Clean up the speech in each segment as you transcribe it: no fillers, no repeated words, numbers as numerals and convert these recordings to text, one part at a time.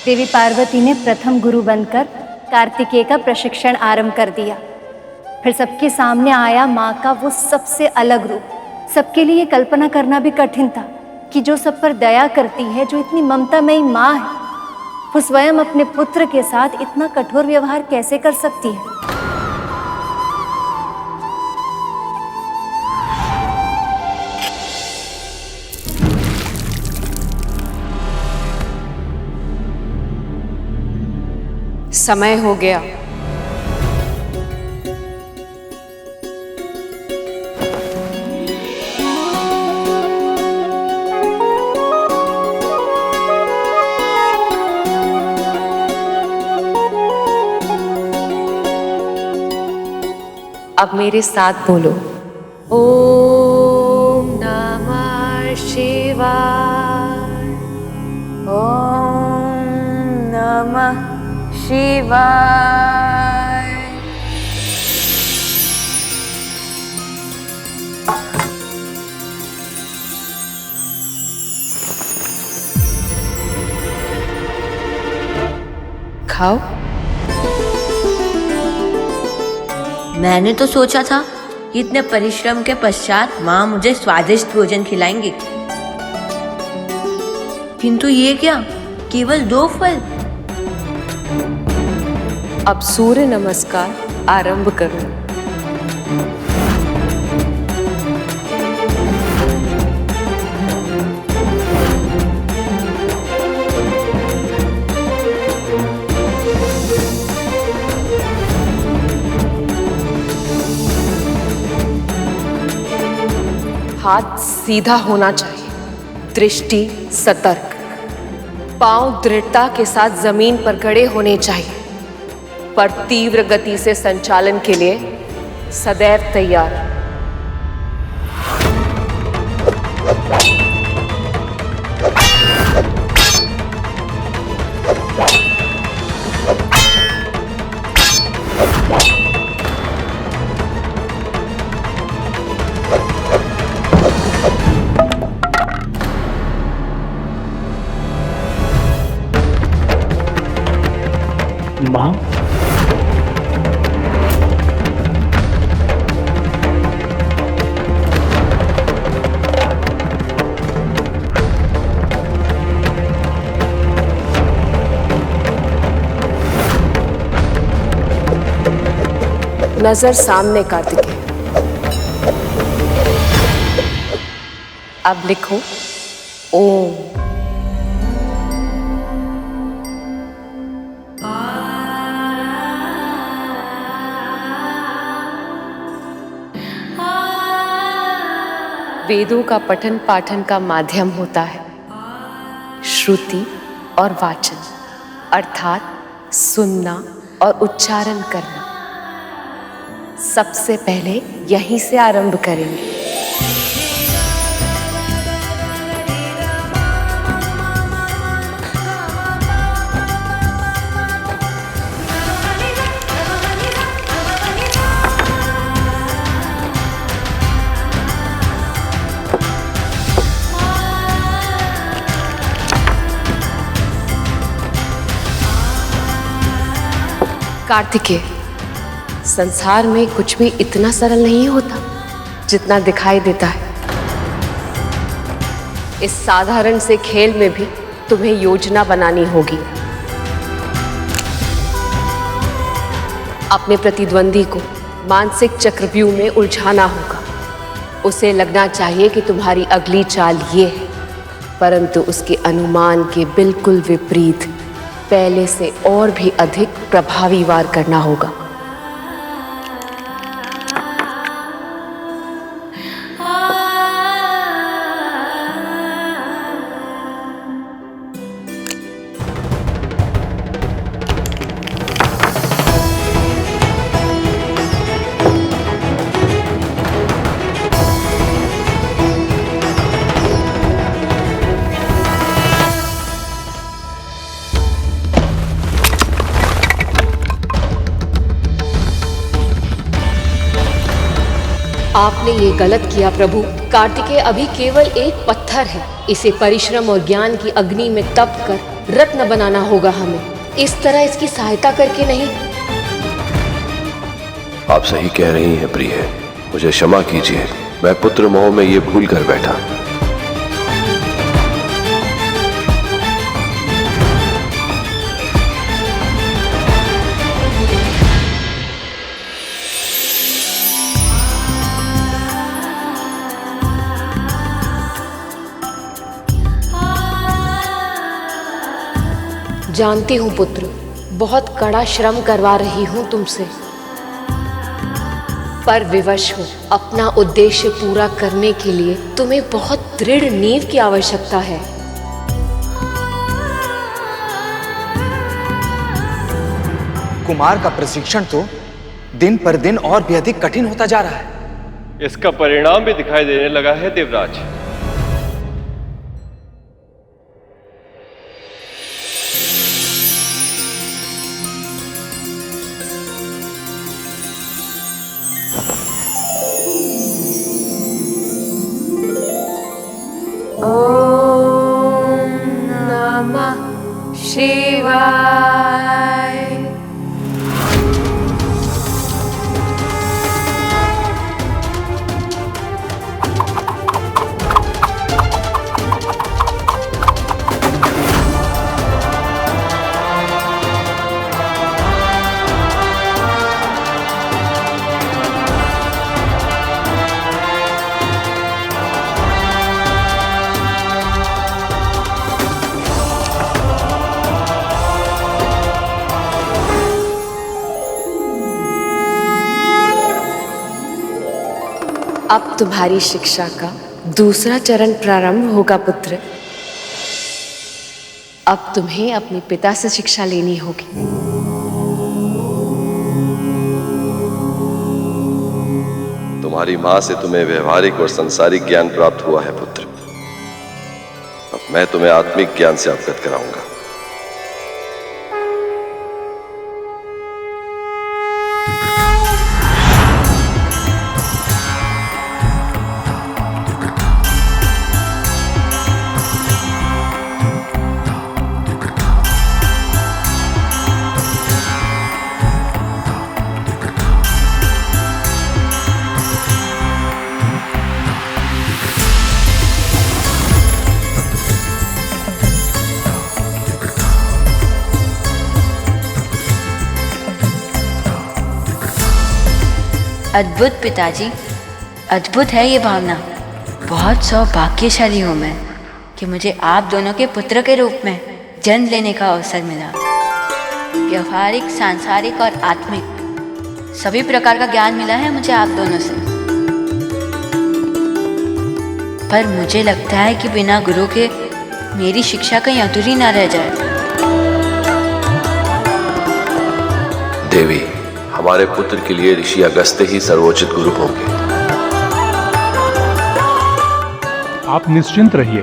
देवी पार्वती ने प्रथम गुरु बनकर कार्तिकेय का प्रशिक्षण आरंभ कर दिया। फिर सबके सामने आया माँ का वो सबसे अलग रूप। सबके लिए कल्पना करना भी कठिन था कि जो सब पर दया करती है, जो इतनी ममतामयी माँ है, वो स्वयं अपने पुत्र के साथ इतना कठोर व्यवहार कैसे कर सकती है। समय हो गया। अब मेरे साथ बोलो, ओम नमः शिवाय, ओम नमः शिवाय। खाओ। मैंने तो सोचा था कि इतने परिश्रम के पश्चात माँ मुझे स्वादिष्ट भोजन खिलाएंगी, किंतु ये क्या, केवल 2 फल। अब सूर्य नमस्कार आरंभ करो। हाथ सीधा होना चाहिए, दृष्टि सतर्क, पांव दृढ़ता के साथ जमीन पर गड़े होने चाहिए, पर तीव्र गति से संचालन के लिए सदैव तैयार। माँ, नजर सामने कार्तिकेय। अब लिखो ओम। वेदों का पठन पाठन का माध्यम होता है श्रुति और वाचन, अर्थात सुनना और उच्चारण करना। सबसे पहले यहीं से आरंभ करेंगे। कार्तिकेय, संसार में कुछ भी इतना सरल नहीं होता जितना दिखाई देता है। इस साधारण से खेल में भी तुम्हें योजना बनानी होगी। अपने प्रतिद्वंदी को मानसिक चक्रव्यूह में उलझाना होगा। उसे लगना चाहिए कि तुम्हारी अगली चाल ये है, परंतु उसके अनुमान के बिल्कुल विपरीत पहले से और भी अधिक प्रभावी वार करना होगा। आपने ये गलत किया प्रभु। कार्तिकेय अभी केवल एक पत्थर है। इसे परिश्रम और ज्ञान की अग्नि में तप कर रत्न बनाना होगा हमें, इस तरह इसकी सहायता करके नहीं। आप सही कह रही हैं प्रिय, मुझे क्षमा कीजिए, मैं पुत्र मोह में ये भूल कर बैठा। जानती हूँ पुत्र, बहुत कड़ा श्रम करवा रही हूँ तुमसे, पर विवश हो। अपना उद्देश्य पूरा करने के लिए तुम्हें बहुत दृढ़ नींव की आवश्यकता है। कुमार का प्रशिक्षण तो दिन पर दिन और भी अधिक कठिन होता जा रहा है। इसका परिणाम भी दिखाई देने लगा है देवराज। ओम नमः शिवाय। अब तुम्हारी शिक्षा का दूसरा चरण प्रारंभ होगा पुत्र। अब तुम्हें अपने पिता से शिक्षा लेनी होगी। तुम्हारी मां से तुम्हें व्यवहारिक और संसारिक ज्ञान प्राप्त हुआ है पुत्र। अब मैं तुम्हें आत्मिक ज्ञान से अवगत कराऊंगा। अद्भुत पिताजी, अद्भुत है ये भावना। बहुत सौभाग्यशाली हूँ मैं कि मुझे आप दोनों के पुत्र के रूप में जन्म लेने का अवसर मिला। व्यवहारिक, सांसारिक और आत्मिक सभी प्रकार का ज्ञान मिला है मुझे आप दोनों से। पर मुझे लगता है कि बिना गुरु के मेरी शिक्षा कहीं अधूरी ना रह जाए। देवी, हमारे पुत्र के लिए ऋषि अगस्त्य ही सर्वोचित गुरु होंगे। आप निश्चिंत रहिए,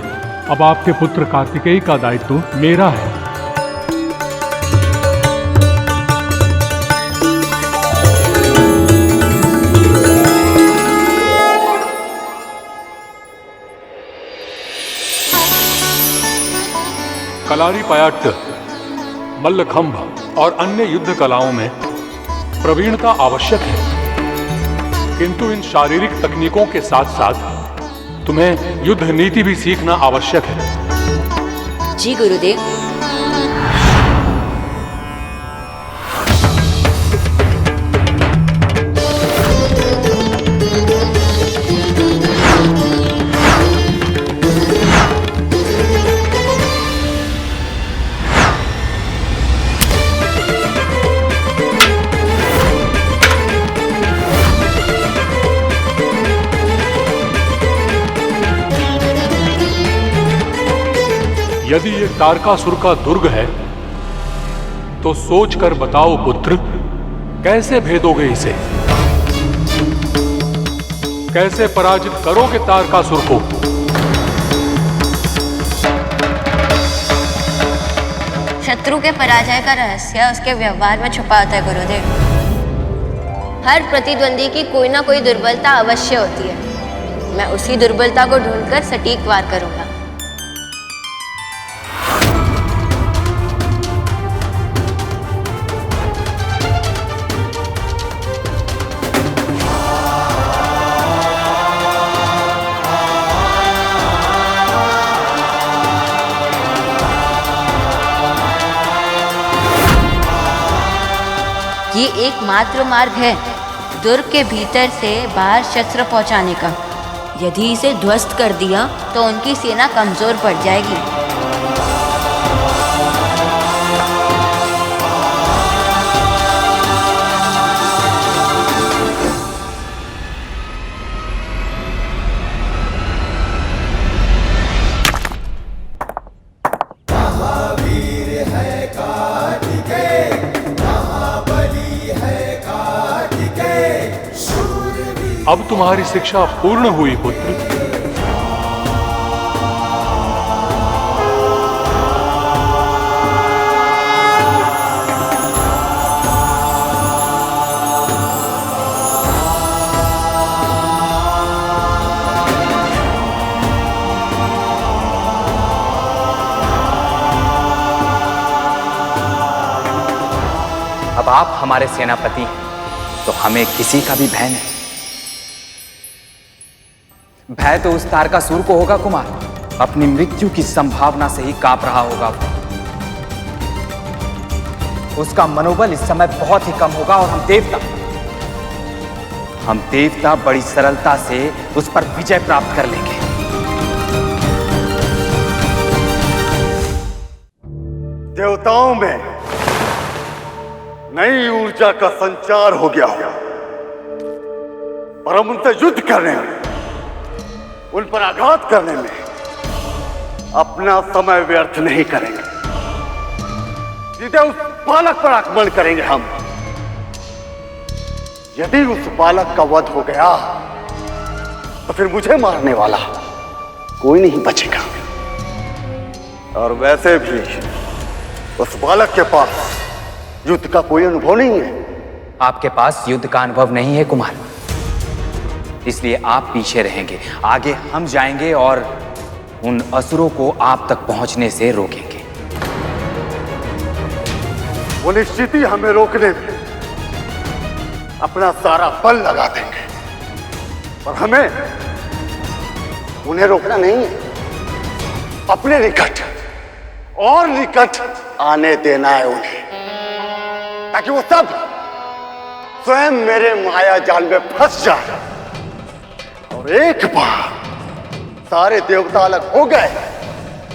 अब आपके पुत्र कार्तिकेय का दायित्व मेरा है। कलारीपयट्ट, मल्लखंभ और अन्य युद्ध कलाओं में प्रवीणता आवश्यक है, किंतु इन शारीरिक तकनीकों के साथ साथ तुम्हें युद्ध नीति भी सीखना आवश्यक है। जी गुरुदेव। यदि ये तारकासुर का दुर्ग है तो सोच कर बताओ पुत्र, कैसे भेदोगे इसे? कैसे पराजित करोगे तारकासुर को? शत्रु के पराजय का रहस्य उसके व्यवहार में छुपा होता है गुरुदेव। हर प्रतिद्वंदी की कोई ना कोई दुर्बलता अवश्य होती है। मैं उसी दुर्बलता को ढूंढकर सटीक वार करूंगा। ये एकमात्र मार्ग है दुर्ग के भीतर से बाहर शस्त्र पहुंचाने का। यदि इसे ध्वस्त कर दिया तो उनकी सेना कमजोर पड़ जाएगी। अब तुम्हारी शिक्षा पूर्ण हुई पुत्र। अब आप हमारे सेनापति हैं, तो हमें किसी का भी भय नहीं। भय तो उस तारकासुर को होगा कुमार, अपनी मृत्यु की संभावना से ही कांप रहा होगा वो। उसका मनोबल इस समय बहुत ही कम होगा और हम देवता बड़ी सरलता से उस पर विजय प्राप्त कर लेंगे। देवताओं में नई ऊर्जा का संचार हो गया होगा, पर हम उनसे युद्ध करने में, उन पर आघात करने में अपना समय व्यर्थ नहीं करेंगे। सीधे उस बालक पर आक्रमण करेंगे हम। यदि उस बालक का वध हो गया तो फिर मुझे मारने वाला कोई नहीं बचेगा। और वैसे भी उस बालक के पास युद्ध का कोई अनुभव नहीं है। आपके पास युद्ध का अनुभव नहीं है कुमार, इसलिए आप पीछे रहेंगे। आगे हम जाएंगे और उन असुरों को आप तक पहुंचने से रोकेंगे। वो निश्चित ही हमें रोकने में अपना सारा बल लगा देंगे, और हमें उन्हें रोकना नहीं है, अपने निकट और निकट आने देना है उन्हें, ताकि वो सब स्वयं मेरे माया जाल में फंस जाए। और एक बार सारे देवता अलग हो गए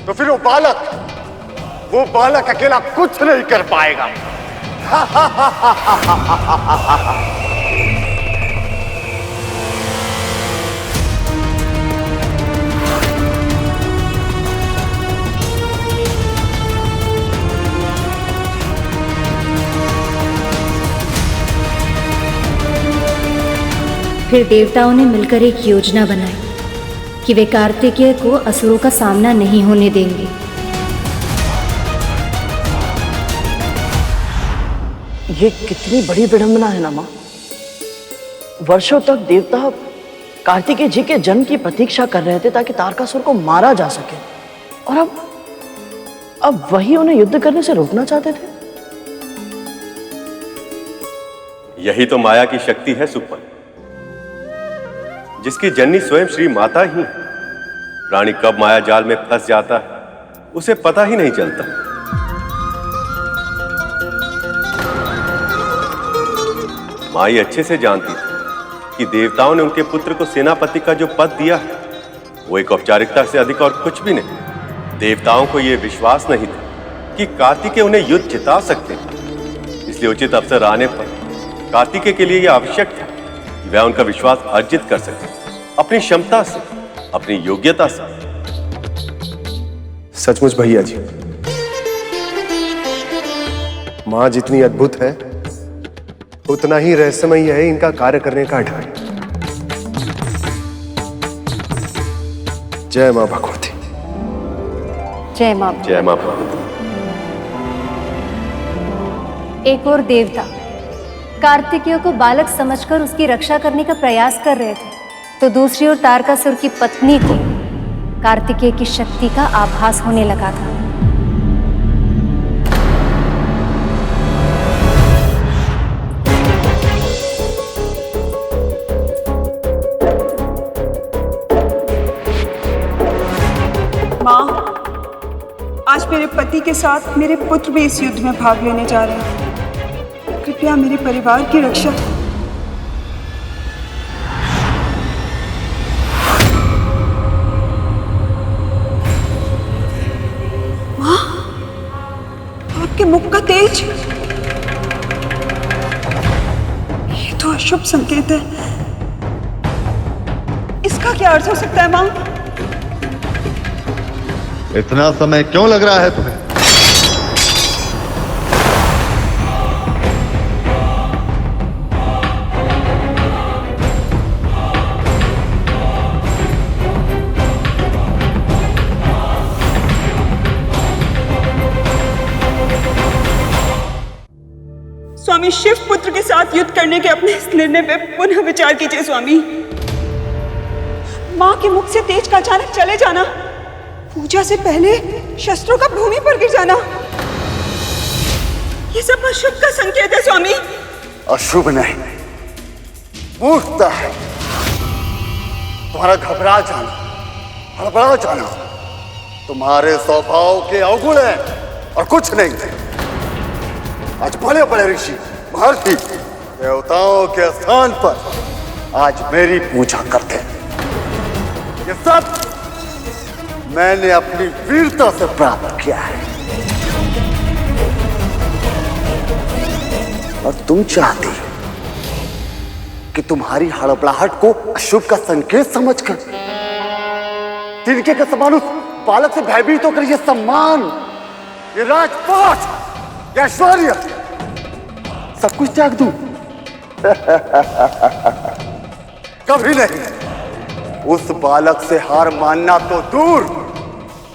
तो फिर वो बालक अकेला कुछ नहीं कर पाएगा। फिर देवताओं ने मिलकर एक योजना बनाई कि वे कार्तिकेय को असुरों का सामना नहीं होने देंगे। ये कितनी बड़ी विडंबना है ना मां। वर्षों तक देवता कार्तिकेय जी के जन्म की प्रतीक्षा कर रहे थे ताकि तारकासुर को मारा जा सके, और अब वही उन्हें युद्ध करने से रोकना चाहते थे। यही तो माया की शक्ति है सुपन, जिसकी जननी स्वयं श्री माता ही। प्राणी कब माया जाल में फंस जाता है उसे पता ही नहीं चलता। माई अच्छे से जानती थी कि देवताओं ने उनके पुत्र को सेनापति का जो पद दिया है वो एक औपचारिकता से अधिक और कुछ भी नहीं। देवताओं को यह विश्वास नहीं था कि कार्तिकेय उन्हें युद्ध जिता सकते हैं, इसलिए उचित अवसर आने पर कार्तिकेय के लिए यह आवश्यक था कि वह उनका विश्वास अर्जित कर सके, अपनी क्षमता से, अपनी योग्यता से। सचमुच भैया जी, मां जितनी अद्भुत है उतना ही रहस्यमय है इनका कार्य करने का ढंग। जय मां भगवती। जय मां। जय मां भगवती। एक और देवता कार्तिकेय को बालक समझकर उसकी रक्षा करने का प्रयास कर रहे थे, तो दूसरी ओर तारकासुर की पत्नी को कार्तिकेय की शक्ति का आभास होने लगा था। माँ, आज मेरे पति के साथ मेरे पुत्र भी इस युद्ध में भाग लेने जा रहे हैं। कृपया कृपया मेरे परिवार की रक्षा। माँ, आपके मुख का तेज, ये तो अशुभ संकेत है। इसका क्या अर्थ हो सकता है माँ? इतना समय क्यों लग रहा है तुम्हें? स्वामी शिव पुत्र के साथ युद्ध करने के अपने इस निर्णय पे पुनः विचार कीजिए स्वामी। माँ के मुख से तेज का अचानक चले जाना, पूजा से पहले शस्त्रों का भूमि पर गिर जाना, ये सब अशुभ का संकेत है स्वामी। अशुभ नहीं, मूर्खता है। तुम्हारा घबरा जाना, हड़बड़ा जाना तुम्हारे स्वभाव के अवगुण है और कुछ नहीं। आज बड़े बड़े ऋषि महर्षि देवताओं के स्थान पर आज मेरी पूजा करते हैं। ये सब मैंने अपनी वीरता से प्राप्त किया है। और तुम चाहती कि तुम्हारी हड़बड़ाहट को अशुभ का संकेत समझकर तिनके के समान उस बालक से भयभीत होकर ये सम्मान, ये राजपाट, ये ऐश्वर्य सब कुछ त्याग दूं? कभी नहीं। उस बालक से हार मानना तो दूर,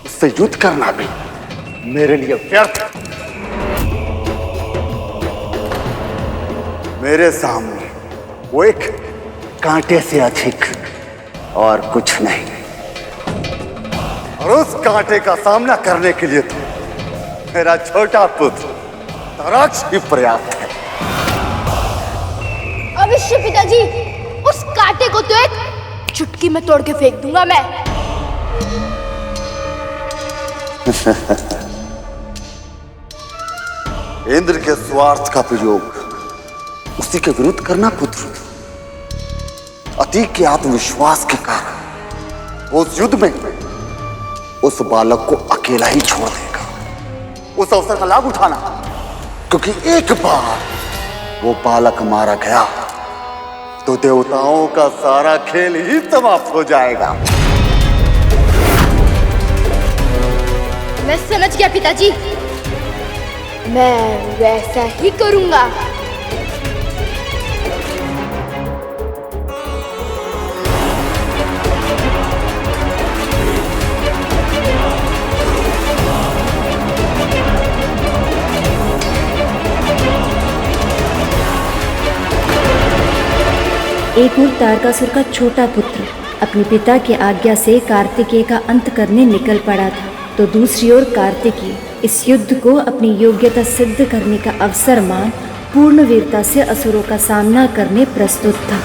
उससे युद्ध करना भी मेरे लिए व्यर्थ। मेरे सामने वो एक कांटे से अधिक और कुछ नहीं, और उस कांटे का सामना करने के लिए तो मेरा छोटा पुत्र तराक्ष ही पर्याप्त है। अवश्य पिताजी, उस कांटे को तो एक चुटकी में तोड़ के फेंक दूंगा मैं। इंद्र के स्वार्थ का प्रयोग उसी के विरुद्ध करना पुत्र। अतीक के आत्मविश्वास के कारण उस युद्ध में उस बालक को अकेला ही छोड़ देगा। उस अवसर का लाभ उठाना, क्योंकि एक बार वो बालक मारा गया तो देवताओं का सारा खेल ही समाप्त हो जाएगा। मैं समझ गया पिताजी, मैं वैसा ही करूंगा। एक ओर तारकासुर का छोटा पुत्र अपने पिता की आज्ञा से कार्तिकेय का अंत करने निकल पड़ा था, तो दूसरी ओर कार्तिकेय इस युद्ध को अपनी योग्यता सिद्ध करने का अवसर मान पूर्ण वीरता से असुरों का सामना करने प्रस्तुत था।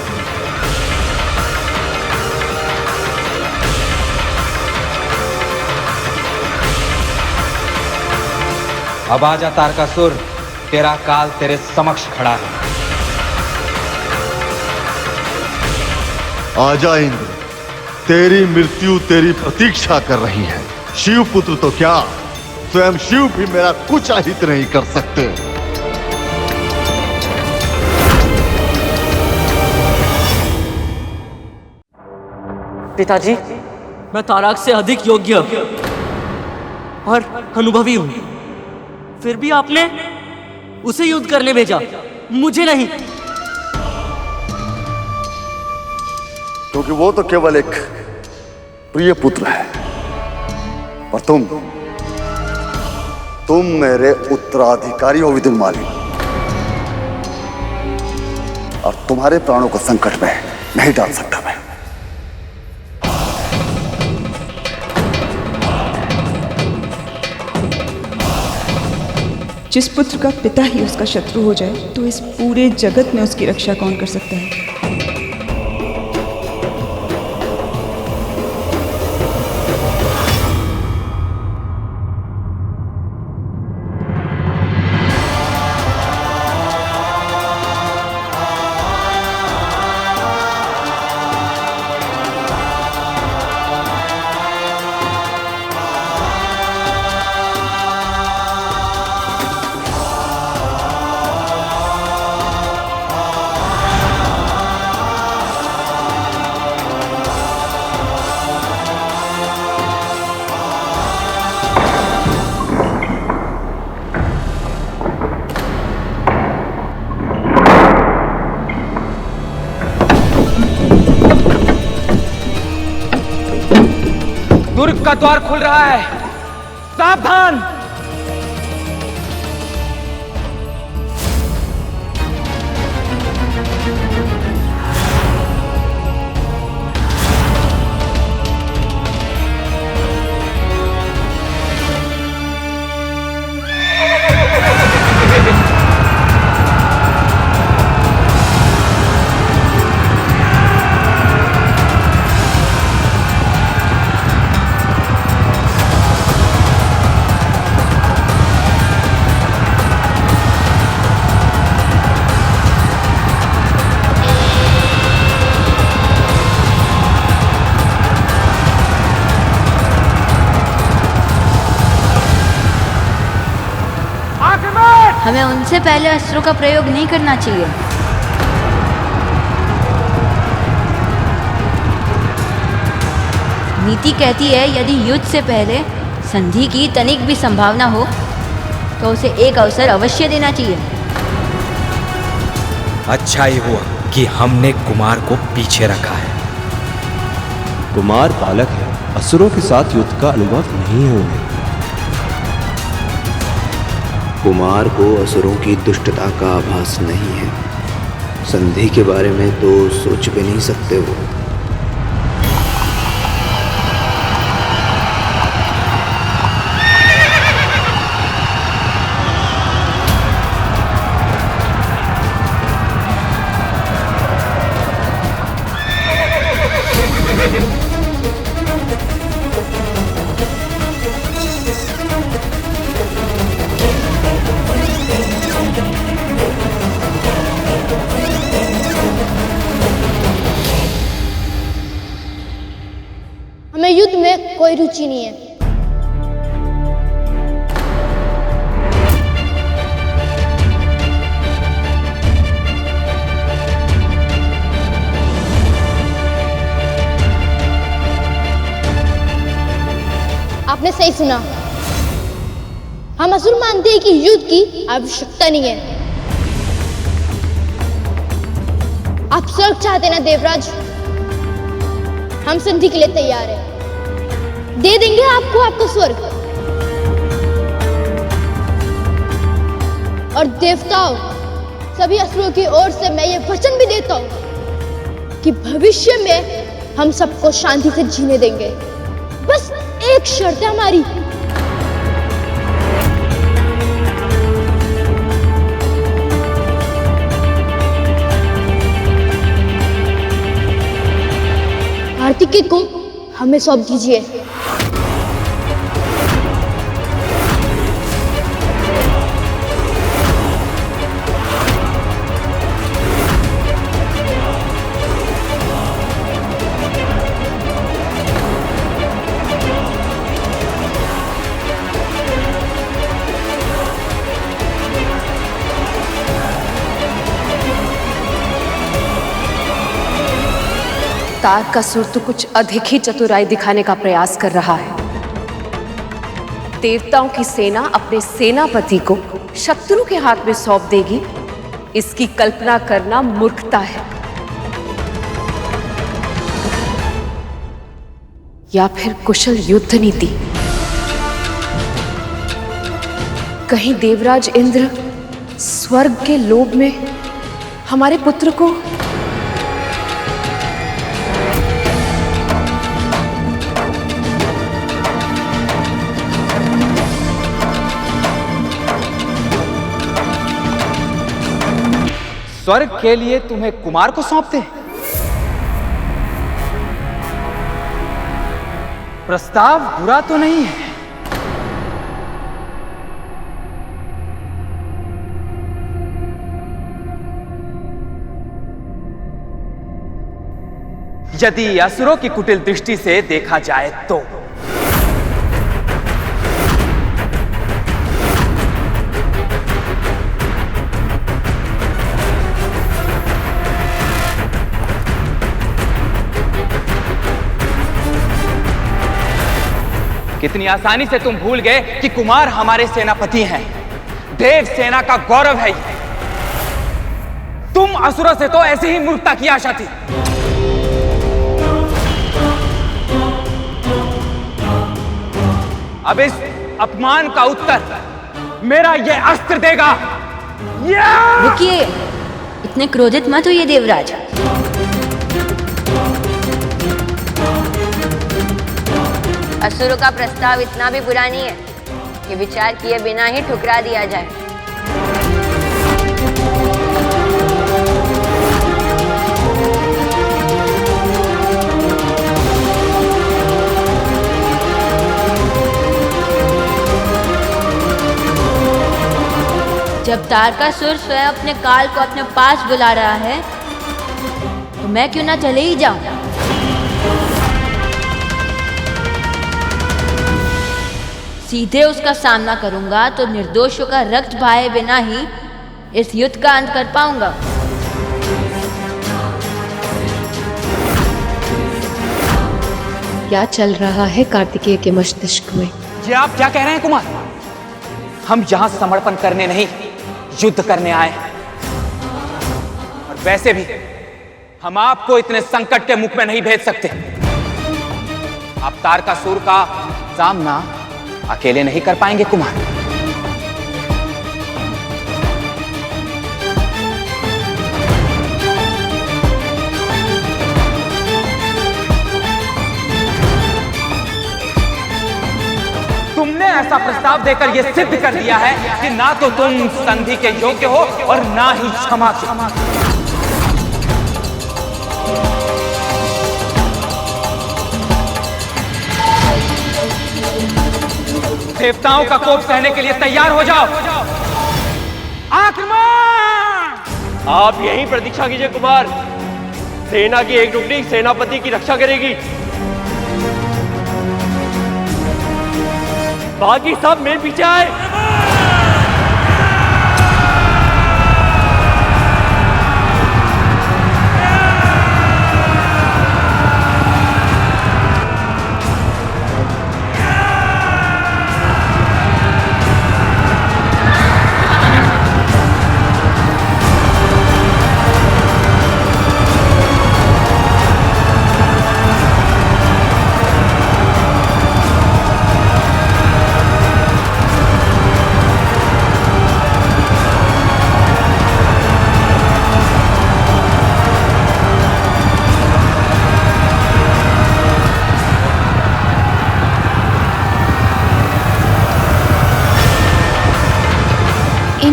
अब आजा तारकासुर, तेरा काल तेरे समक्ष खड़ा है। आजा इंद्र, तेरी मृत्यु तेरी प्रतीक्षा कर रही है। शिव पुत्र तो क्या, स्वयं शिव भी मेरा कुछ अहित नहीं कर सकते। पिताजी, मैं ताराक से अधिक योग्य और अनुभवी हूं, फिर भी आपने उसे युद्ध करने भेजा, मुझे नहीं। क्योंकि वो तो केवल एक प्रिय पुत्र है, और तुम मेरे उत्तराधिकारी हो विदुरमाली, और तुम्हारे प्राणों को संकट में नहीं डाल सकता मैं। जिस पुत्र का पिता ही उसका शत्रु हो जाए तो इस पूरे जगत में उसकी रक्षा कौन कर सकता है? का द्वार खुल रहा है, सावधान। हमें उनसे पहले अस्त्रों का प्रयोग नहीं करना चाहिए। नीति कहती है यदि युद्ध से पहले संधि की तनिक भी संभावना हो तो उसे एक अवसर अवश्य देना चाहिए। अच्छा ही हुआ कि हमने कुमार को पीछे रखा है। कुमार बालक है, असुरों के साथ युद्ध का अनुभव नहीं है उन्हें। कुमार को असुरों की दुष्टता का आभास नहीं है। संधि के बारे में तो सोच भी नहीं सकते वो। हमें युद्ध में कोई रुचि नहीं है। आपने सही सुना। हम असुर मानते हैं कि युद्ध की आवश्यकता नहीं है। आप स्वर्ग चाहते ना देवराज? हम संधि के लिए तैयार हैं। दे देंगे आपको आपका स्वर्ग। और देवताओं, सभी असुरों की ओर से मैं ये वचन भी देता हूं कि भविष्य में हम सबको शांति से जीने देंगे। बस एक शर्त है हमारी। कार्तिकेय को हमें सौंप दीजिए। तारकासुर तो कुछ अधिक ही चतुराई दिखाने का प्रयास कर रहा है। देवताओं की सेना अपने सेनापति को शत्रु के हाथ में सौंप देगी, इसकी कल्पना करना मूर्खता है। या फिर कुशल युद्ध नीति। कहीं देवराज इंद्र स्वर्ग के लोभ में हमारे पुत्र को स्वर्ग के लिए तुम्हें कुमार को सौंपते हैं? प्रस्ताव बुरा तो नहीं है। यदि असुरों की कुटिल दृष्टि से देखा जाए तो कितनी आसानी से तुम भूल गए कि कुमार हमारे सेनापति हैं। देव सेना का गौरव है ये। तुम असुरों से तो ऐसी ही मूर्खता की आशा थी। अब इस अपमान का उत्तर मेरा ये अस्त्र देगा। रुकिए, इतने क्रोधित मत होइए देवराज। असुरों का प्रस्ताव इतना भी बुरा नहीं है कि विचार किए बिना ही ठुकरा दिया जाए। जब तारकासुर स्वयं अपने काल को अपने पास बुला रहा है तो मैं क्यों ना चले ही जाऊं। सीधे उसका सामना करूंगा तो निर्दोषों का रक्त बहाए बिना ही इस युद्ध का अंत कर पाऊंगा। क्या चल रहा है कार्तिकेय के मस्तिष्क में? ये आप क्या कह रहे हैं कुमार? हम यहां समर्पण करने नहीं, युद्ध करने आए हैं। और वैसे भी हम आपको इतने संकट के मुख में नहीं भेज सकते। आप तारकासुर का सामना अकेले नहीं कर पाएंगे कुमार। तुमने ऐसा प्रस्ताव देकर यह सिद्ध कर दिया है कि ना तो तुम संधि के योग्य हो और ना ही क्षमा के। देवताओं का कोप सहने के लिए तैयार हो जाओ। आक्रमण! आप यहीं प्रतीक्षा कीजिए कुमार। सेना की एक टुकड़ी सेनापति की रक्षा करेगी, बाकी सब मेरे पीछे आए।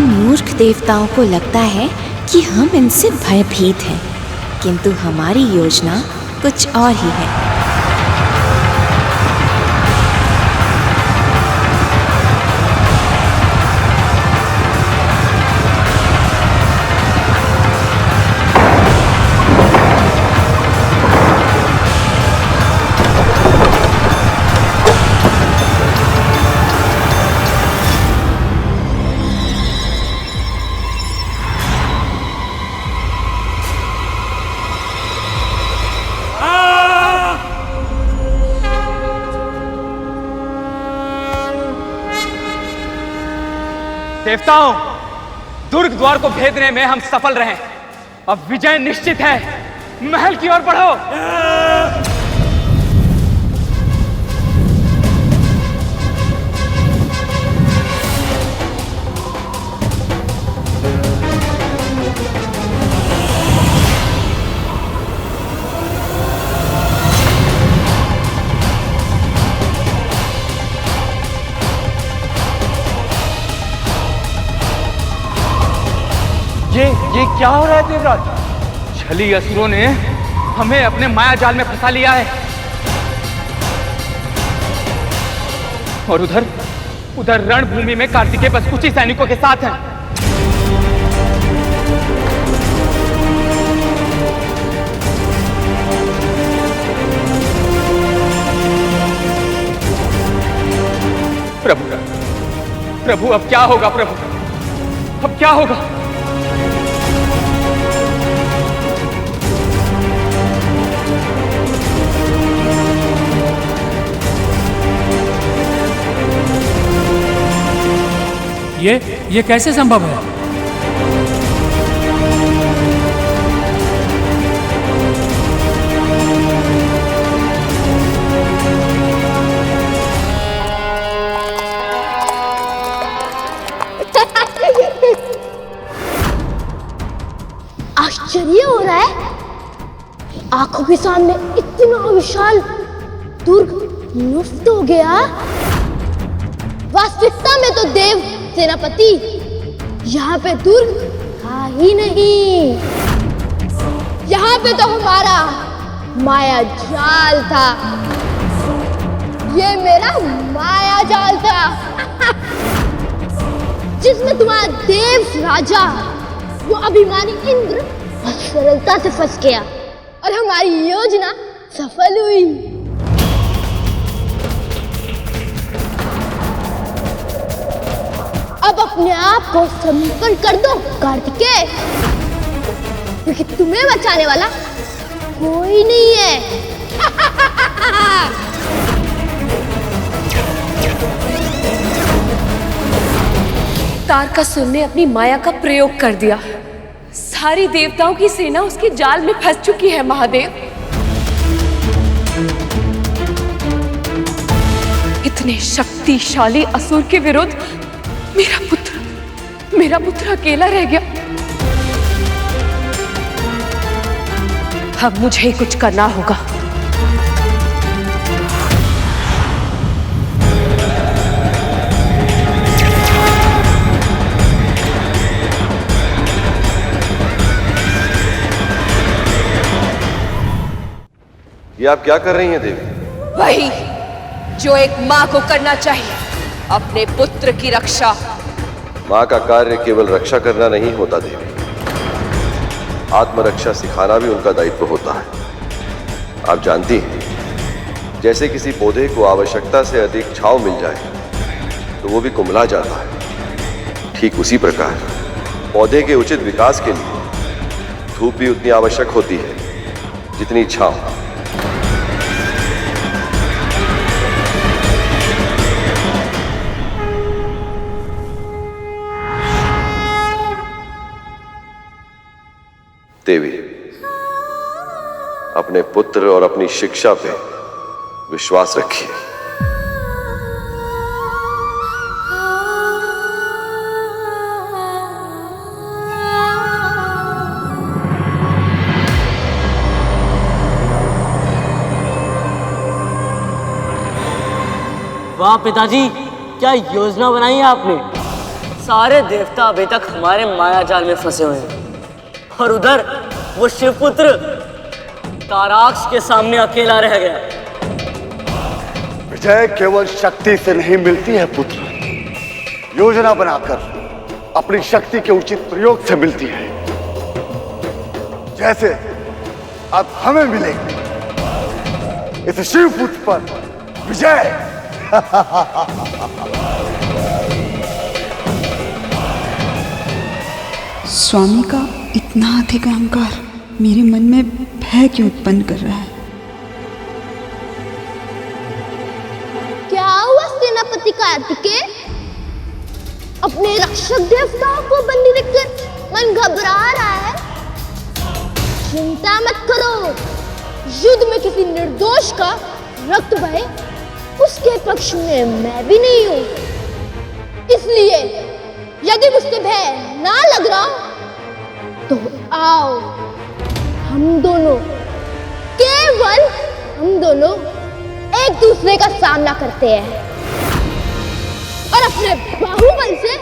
मूर्ख देवताओं को लगता है कि हम इनसे भयभीत हैं, किंतु हमारी योजना कुछ और ही है। देवताओं, दुर्ग द्वार को भेदने में हम सफल रहे। अब विजय निश्चित है। महल की ओर बढ़ो। ये क्या हो रहा है देवराज? छली असुरों ने हमें अपने माया जाल में फंसा लिया है। और उधर रणभूमि में कार्तिकेय बस कुछ ही सैनिकों के साथ हैं। प्रभु अब क्या होगा? प्रभु अब क्या होगा? ये कैसे संभव है? आश्चर्य हो रहा है। आंखों के सामने इतना विशाल दुर्ग मुफ्त हो गया। वास्तविकता में तो देव सेनापति यहाँ पे दुर्ग था ही नहीं। यहाँ पे तो हमारा माया जाल था। ये मेरा माया जाल था जिसमें तुम्हारा देव राजा वो अभिमानी इंद्र सरलता से फंस गया और हमारी योजना सफल हुई। अब अपने आप को समर्पण कर दो कार्तिकेय, क्योंकि तुम्हें बचाने वाला कोई नहीं है। तारकासुर ने अपनी माया का प्रयोग कर दिया। सारी देवताओं की सेना उसके जाल में फंस चुकी है महादेव। इतने शक्तिशाली असुर के विरुद्ध मेरा पुत्र अकेला रह गया। अब मुझे ही कुछ करना होगा। ये आप क्या कर रही हैं देवी? वही जो एक माँ को करना चाहिए, अपने पुत्र की रक्षा। माँ का कार्य केवल रक्षा करना नहीं होता देवी, आत्मरक्षा सिखाना भी उनका दायित्व होता है। आप जानती हैं, जैसे किसी पौधे को आवश्यकता से अधिक छांव मिल जाए तो वो भी कुम्हला जाता है, ठीक उसी प्रकार पौधे के उचित विकास के लिए धूप भी उतनी आवश्यक होती है जितनी छांव। देवी, अपने पुत्र और अपनी शिक्षा पे विश्वास रखिए। वाह पिताजी, क्या योजना बनाई है आपने। सारे देवता अभी तक हमारे माया जाल में फंसे हुए हैं और उधर वो शिवपुत्र ताराक्ष के सामने अकेला रह गया। विजय केवल शक्ति से नहीं मिलती है पुत्र, योजना बनाकर अपनी शक्ति के उचित प्रयोग से मिलती है, जैसे अब हमें मिलेगी इस शिवपुत्र पर विजय। स्वामी का इतना अधिक अहंकार मेरे मन में भय क्यों उत्पन्न कर रहा है? क्या हुआ सेनापति कार्तिकेय? अपने रक्षक देवताओं को बंदी देखकर मन घबरा रहा है। चिंता मत करो, युद्ध में किसी निर्दोष का रक्त बहे उसके पक्ष में मैं भी नहीं हूं। इसलिए यदि मुझसे भय ना लग रहा तो आओ, हम दोनों, केवल हम दोनों एक दूसरे का सामना करते हैं और अपने बाहुबल से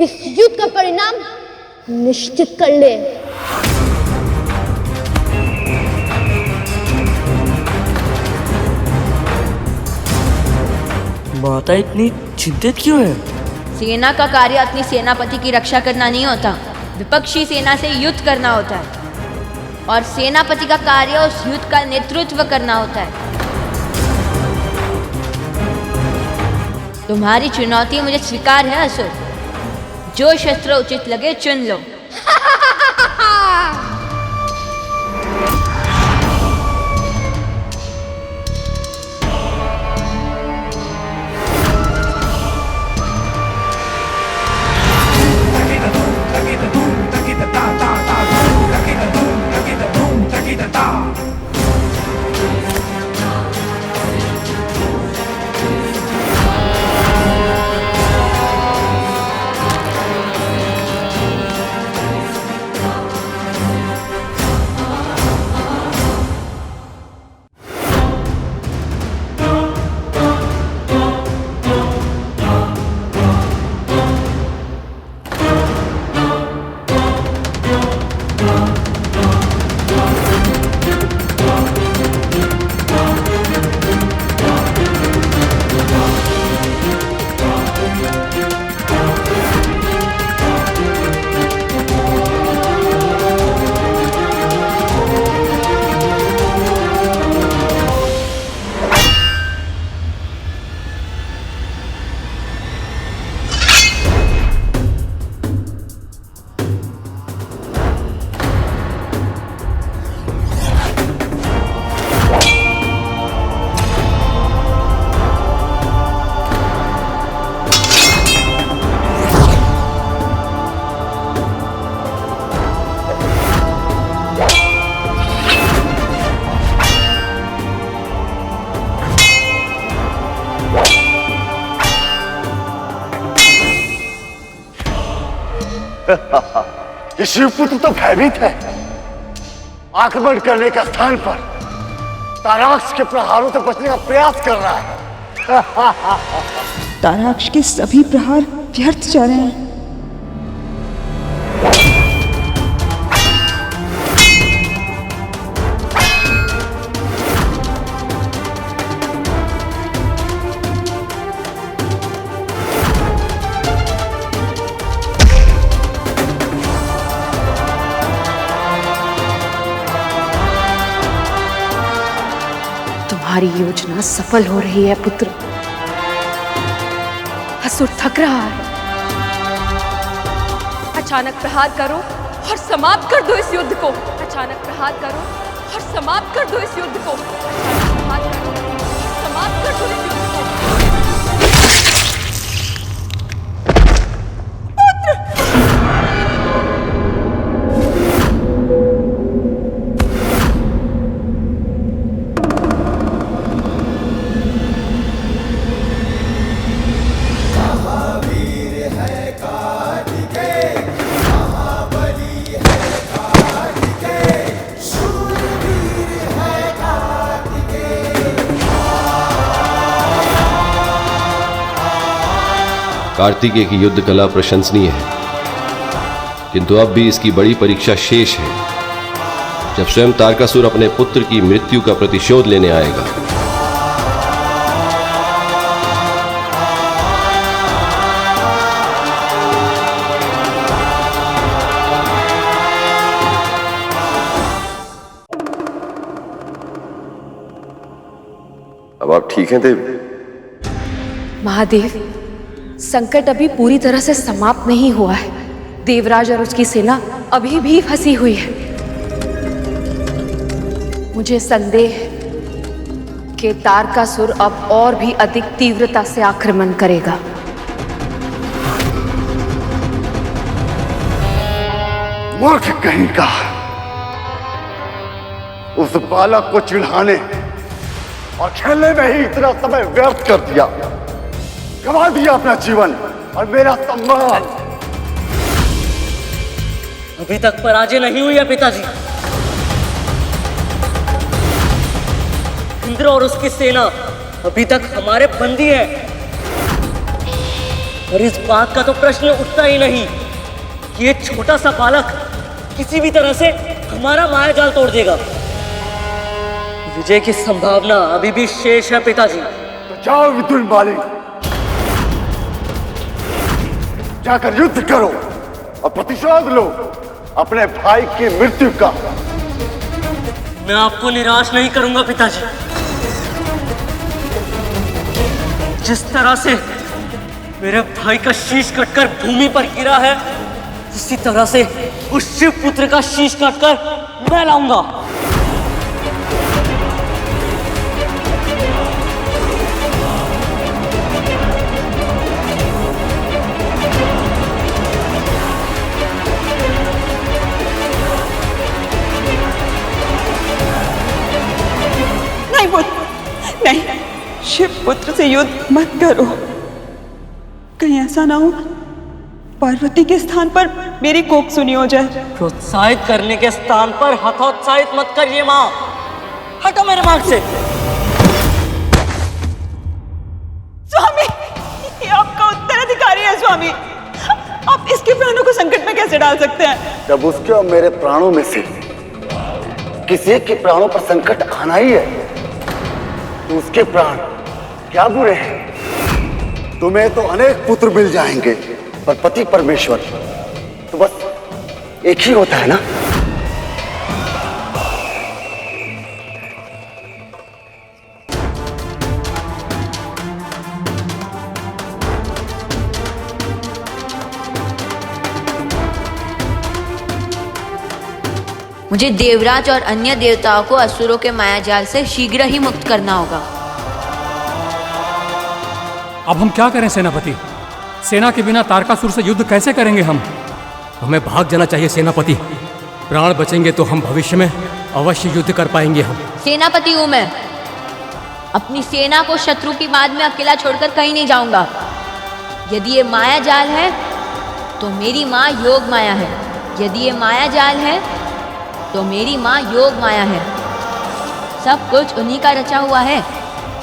इस युद्ध का परिणाम निश्चित कर ले। माता इतनी चिंतित क्यों है? सेना का कार्य अपनी सेनापति की रक्षा करना नहीं होता, विपक्षी सेना से युद्ध करना होता है और सेनापति का कार्य उस युद्ध का नेतृत्व करना होता है। तुम्हारी चुनौती मुझे स्वीकार है असुर, जो शस्त्र उचित लगे चुन लो। ये शिवपुत्र तो भयभीत है। आक्रमण करने का स्थान पर ताराक्ष के प्रहारों से बचने का प्रयास कर रहा है। ताराक्ष के सभी प्रहार व्यर्थ जा रहे हैं। तुम्हारी योजना सफल हो रही है पुत्र। असुर थक रहा है। अचानक प्रहार करो और समाप्त कर दो इस युद्ध को। अचानक प्रहार करो और समाप्त कर दो इस युद्ध को। अचानक प्रहार करो, समाप्त कर दो इस युद्ध को। कार्तिकेय की युद्ध कला प्रशंसनीय है, किंतु अब भी इसकी बड़ी परीक्षा शेष है, जब स्वयं तारकासुर अपने पुत्र की मृत्यु का प्रतिशोध लेने आएगा। अब आप ठीक हैं देव? महादेव, संकट अभी पूरी तरह से समाप्त नहीं हुआ है। देवराज और उसकी सेना अभी भी फंसी हुई है। मुझे संदेह है कि तारकासुर अब और भी अधिक तीव्रता से आक्रमण करेगा। मूर्ख कहीं का, उस बालक को चिढ़ाने और खेलने में ही इतना समय व्यर्थ कर दिया, गवा दिया अपना जीवन और मेरा सम्मान। अभी तक पराजय नहीं हुई है पिताजी। इंद्र और उसकी सेना अभी तक हमारे बंदी है, और इस बात का तो प्रश्न उठता ही नहीं कि ये छोटा सा बालक किसी भी तरह से हमारा माया जाल तोड़ देगा। विजय की संभावना अभी भी शेष है पिताजी। तो जाओ विदुर माली, जाकर युद्ध करो और प्रतिशोध लो अपने भाई की मृत्यु का। मैं आपको निराश नहीं करूंगा पिताजी। जिस तरह से मेरे भाई का शीश कटकर भूमि पर गिरा है, उसी तरह से उस शिव पुत्र का शीश काटकर मैं लाऊंगा। नहीं, शिव पुत्र से युद्ध मत करो। कहीं ऐसा ना हो पार्वती के स्थान पर मेरी कोप सुनी हो जाए। प्रोत्साहित करने के स्थान पर हतोत्साहित मत करिए माँ। हटो मेरे मार्ग से। स्वामी, ये आपका उत्तराधिकारी है स्वामी। आप इसके प्राणों को संकट में कैसे डाल सकते हैं? जब उसके और मेरे प्राणों में से किसी के प्राणों पर संकट आना ही है, तो उसके प्राण क्या बुरे हैं? तुम्हें तो अनेक पुत्र मिल जाएंगे, पर पति परमेश्वर तो बस एक ही होता है ना। मुझे देवराज और अन्य देवताओं को असुरों के मायाजाल से शीघ्र ही मुक्त करना होगा। अब हम क्या करें सेनापति? सेना के बिना तारकासुर से युद्ध कैसे करेंगे हम? हमें भाग जाना चाहिए सेनापति। प्राण बचेंगे तो हम भविष्य में अवश्य युद्ध कर पाएंगे। हम सेनापति हूं मैं। अपनी सेना को शत्रु की माद में अकेला छोड़कर कहीं नहीं जाऊंगा। यदि ये मायाजाल है तो मेरी माँ योग माया है। यदि ये माया जाल है तो मेरी माँ योग माया है। सब कुछ उन्हीं का रचा हुआ है।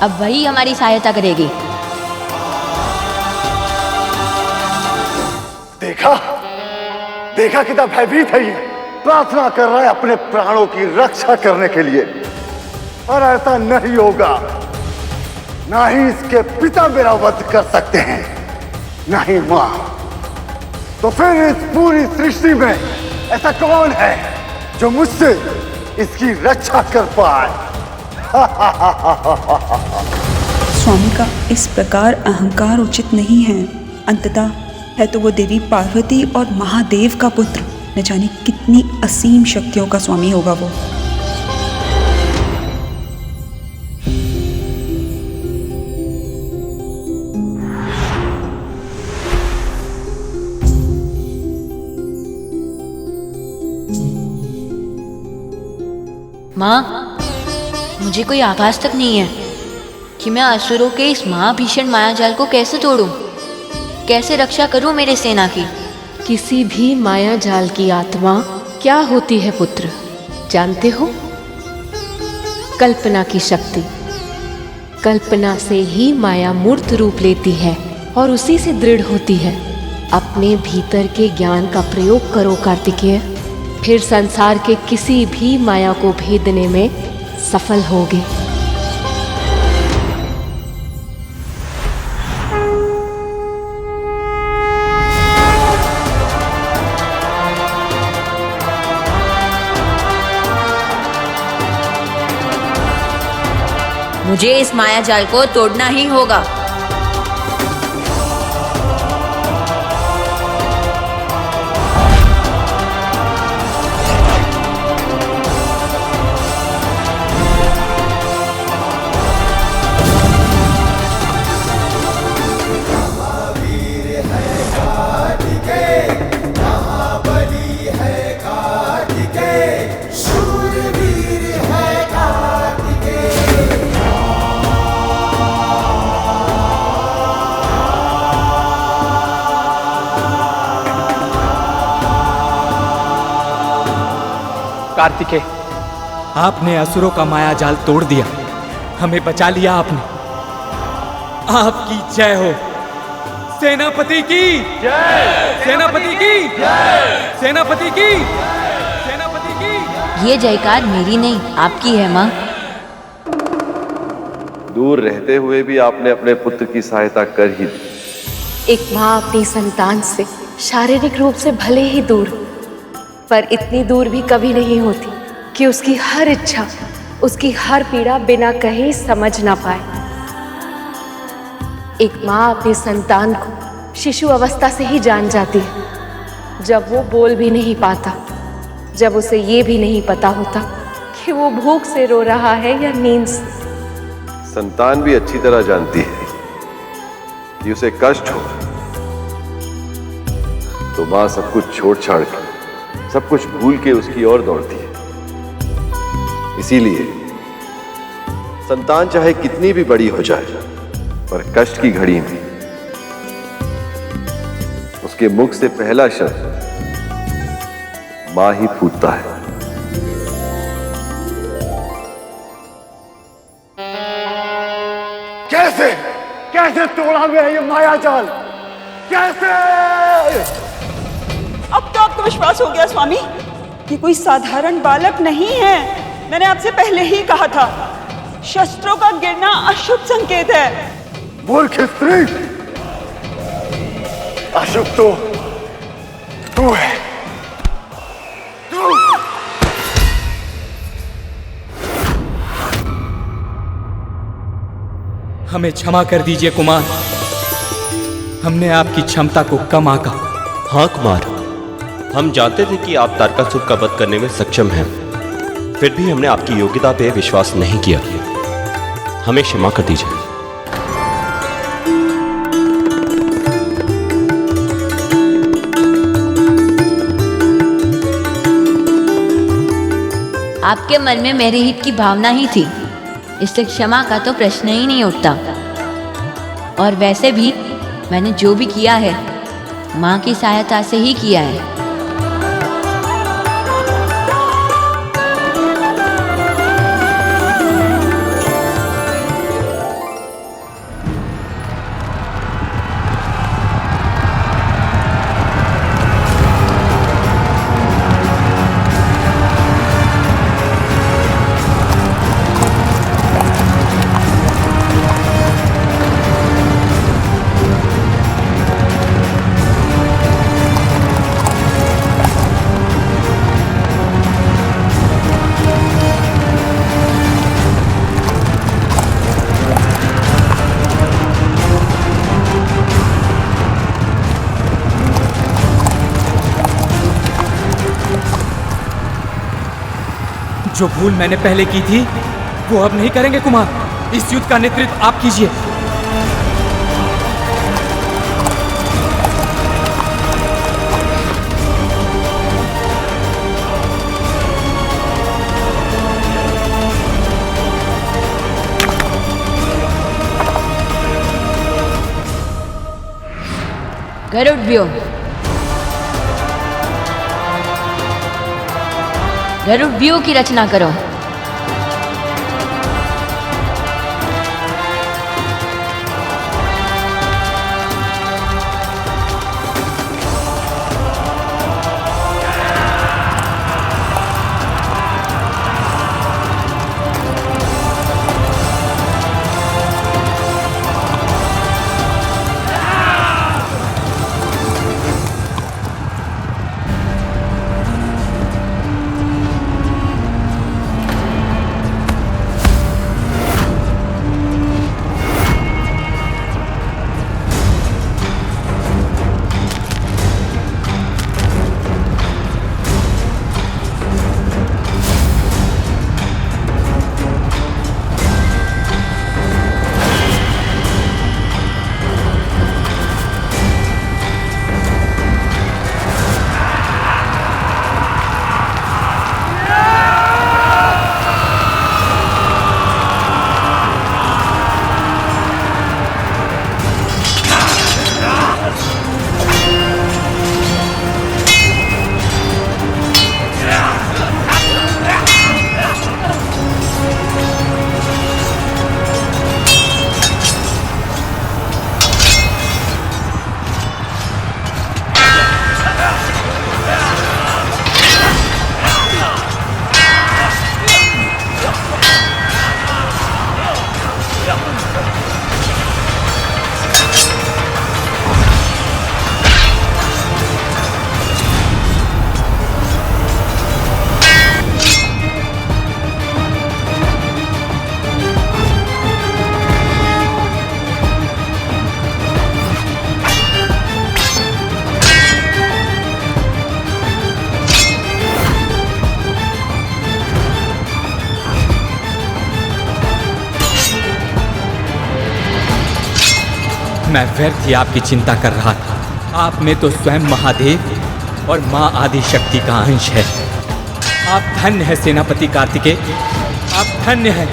अब वही हमारी सहायता करेगी। देखा देखा कितना भयभीत है ये। प्रार्थना कर रहा है अपने प्राणों की रक्षा करने के लिए, और ऐसा नहीं होगा। ना ही इसके पिता मेरा वध कर सकते हैं, ना ही मां। तो फिर इस पूरी सृष्टि में ऐसा कौन है जो मुझसे इसकी रक्षा कर पाए? स्वामी का इस प्रकार अहंकार उचित नहीं है। अंततः है तो वो देवी पार्वती और महादेव का पुत्र। न जाने कितनी असीम शक्तियों का स्वामी होगा वो। माँ, मुझे कोई आभास तक नहीं है कि मैं असुरों के इस महाभीषण मायाजाल को कैसे तोड़ूं, कैसे रक्षा करूं मेरे सेना की। किसी भी माया जाल की आत्मा क्या होती है पुत्र, जानते हो? कल्पना की शक्ति। कल्पना से ही माया मूर्त रूप लेती है और उसी से दृढ़ होती है। अपने भीतर के ज्ञान का प्रयोग करो कार्तिकेय, फिर संसार के किसी भी माया को भेदने में सफल होगे। मुझे इस माया जाल को तोड़ना ही होगा। कार्तिकेय, आपने असुरों का माया जाल तोड़ दिया, हमें बचा लिया आपने। आपकी जय हो। सेनापति की जय, सेनापति की जय, सेनापति की, सेनापति की। ये जयकार मेरी नहीं, आपकी है माँ। दूर रहते हुए भी आपने अपने पुत्र की सहायता कर ही दी। एक माँ अपनी संतान से शारीरिक रूप से भले ही दूर, पर इतनी दूर भी कभी नहीं होती कि उसकी हर इच्छा, उसकी हर पीड़ा बिना कहे समझ ना पाए। एक माँ अपनी संतान को शिशु अवस्था से ही जान जाती है, जब वो बोल भी नहीं पाता, जब उसे ये भी नहीं पता होता कि वो भूख से रो रहा है या नींद से। संतान भी अच्छी तरह जानती है कि उसे कष्ट हो तो मां सब कुछ छोड़ छाड़ के, सब कुछ भूल के उसकी ओर दौड़ती है। इसीलिए संतान चाहे कितनी भी बड़ी हो जाए, पर कष्ट की घड़ी में उसके मुख से पहला शब्द मां ही फूटता है। कैसे कैसे तोड़ा गया ये माया जाल? कैसे? अब तो आपको विश्वास हो गया स्वामी कि कोई साधारण बालक नहीं है। मैंने आपसे पहले ही कहा था, शस्त्रों का गिरना अशुभ संकेत है। मूर्ख स्त्री, अशुभ तो तू है। तू हमें क्षमा कर दीजिए कुमार, हमने आपकी क्षमता को कम आंका। हाँ कुमार, हम जानते थे कि आप तारकासुर का वध करने में सक्षम हैं, फिर भी हमने आपकी योग्यता पे विश्वास नहीं किया। हमें क्षमा कर दीजिए। आपके मन में मेरे हित की भावना ही थी, इससे क्षमा का तो प्रश्न ही नहीं उठता। और वैसे भी मैंने जो भी किया है माँ की सहायता से ही किया है। जो भूल मैंने पहले की थी वो अब नहीं करेंगे कुमार। इस युद्ध का नेतृत्व आप कीजिए। गरुड़ व्यूह। गरुड़ व्यूह की रचना करो। मैं व्यर्थ ही आपकी चिंता कर रहा था। आप में तो स्वयं महादेव और माँ आदि शक्ति का अंश है। आप धन्य है सेनापति कार्तिकेय, आप धन्य हैं।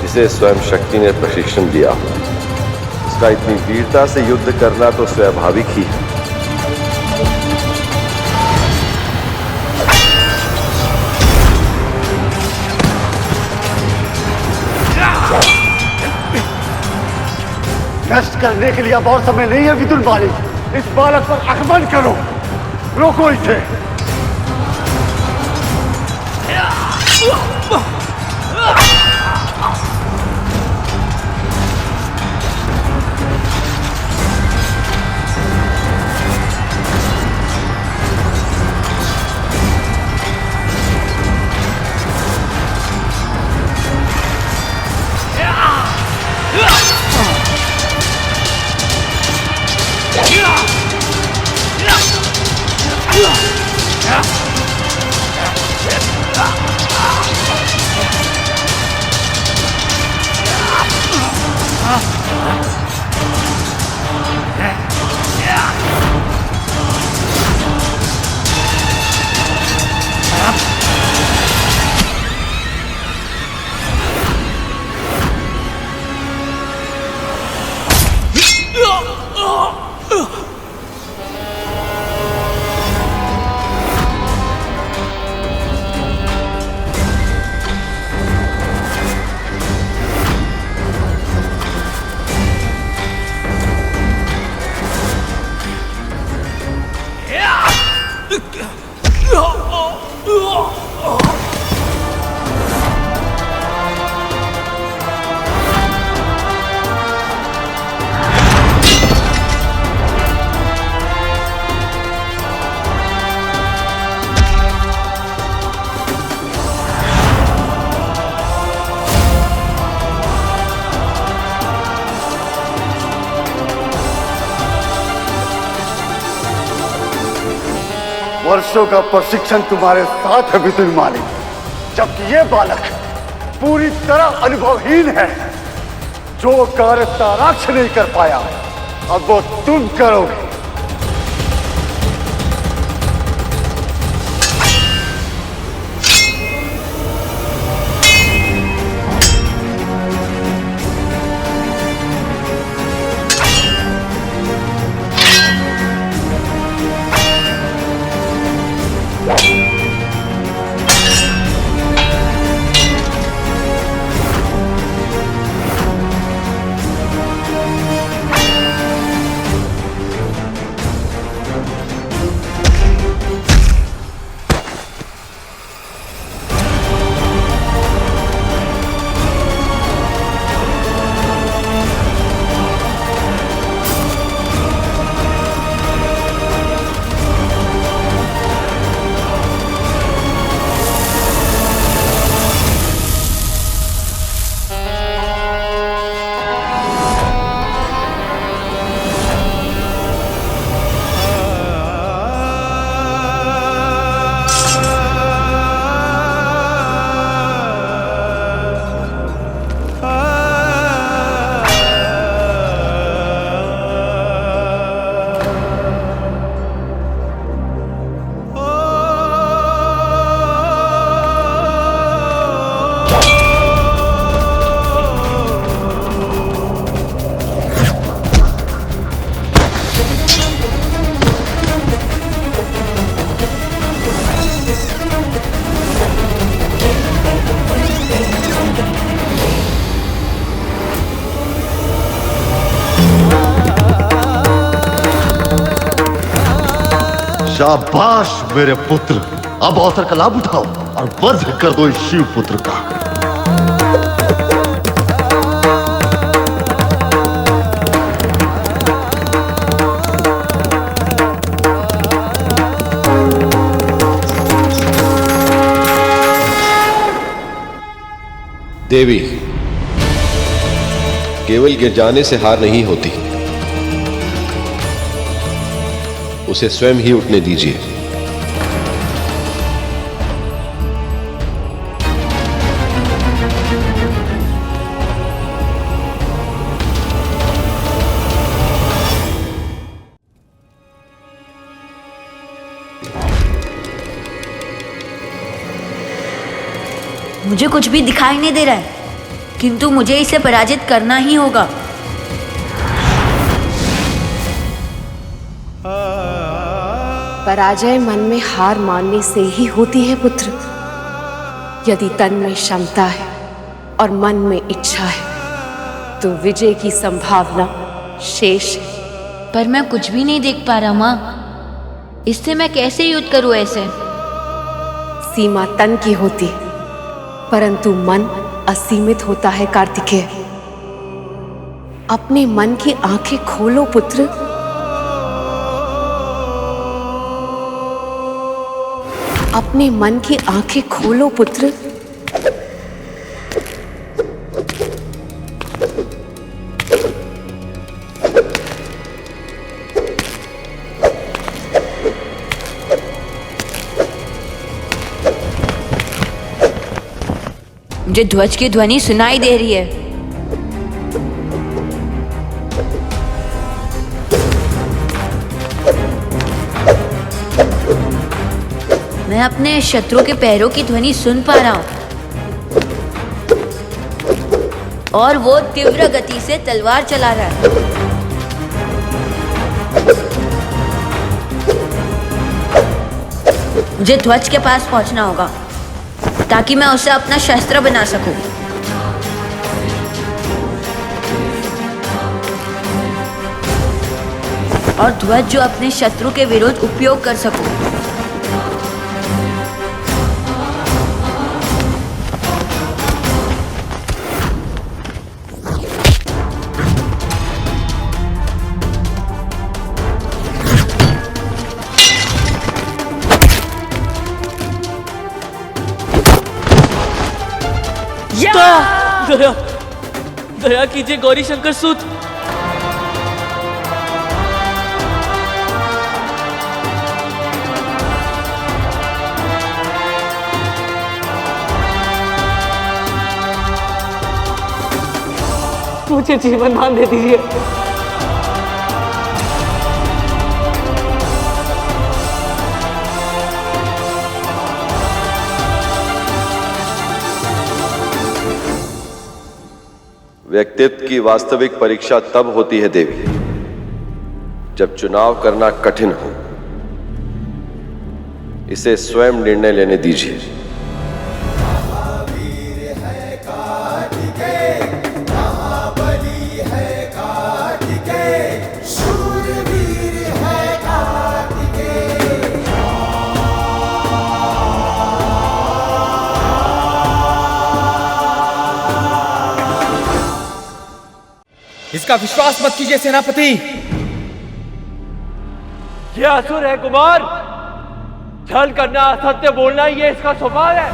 जिसे स्वयं शक्ति ने प्रशिक्षण दिया, उसका इतनी वीरता से युद्ध करना तो स्वाभाविक ही है। नष्ट करने के लिए अब और समय नहीं है विदुर बाली। इस बालक पर आक्रमण करो, रोको इसे। वर्षों का प्रशिक्षण तुम्हारे साथ है विदुर मालिक, जबकि ये बालक पूरी तरह अनुभवहीन है। जो कार्य ताराक्ष नहीं कर पाया, अब वो तुम करोगे। शाबाश मेरे पुत्र, अब अवसर का लाभ उठाओ और वध कर दो इस शिव पुत्र का। देवी, केवल गिर जाने से हार नहीं होती, उसे स्वयं ही उठने दीजिए। मुझे कुछ भी दिखाई नहीं दे रहा है, किंतु मुझे इसे पराजित करना ही होगा। पराजय मन में हार मानने से ही होती है पुत्र। यदि तन में क्षमता है और मन में इच्छा है तो विजय की संभावना शेष है। पर मैं कुछ भी नहीं देख पा रहा माँ, इससे मैं कैसे युद्ध करूं ऐसे? सीमा तन की होती है, परंतु मन असीमित होता है कार्तिकेय। अपने मन की आंखें खोलो पुत्र। अपने मन की आंखें खोलो पुत्र। मुझे ध्वज की ध्वनि सुनाई दे रही है। मैं अपने शत्रु के पैरों की ध्वनि सुन पा रहा हूं और वो तीव्र गति से तलवार चला रहा है। मुझे ध्वज के पास पहुंचना होगा ताकि मैं उसे अपना शस्त्र बना सकूं। और ध्वज जो अपने शत्रु के विरुद्ध उपयोग कर सकूं। दया दया कीजिए गौरी शंकर सूत। मुझे जीवन दान दे दीजिए। व्यक्तित्व की वास्तविक परीक्षा तब होती है देवी, जब चुनाव करना कठिन हो। इसे स्वयं निर्णय लेने दीजिए। इसका विश्वास मत कीजिए सेनापति। ये असुर है कुमार। छल करना, असत्य बोलना, ये इसका स्वभाव है।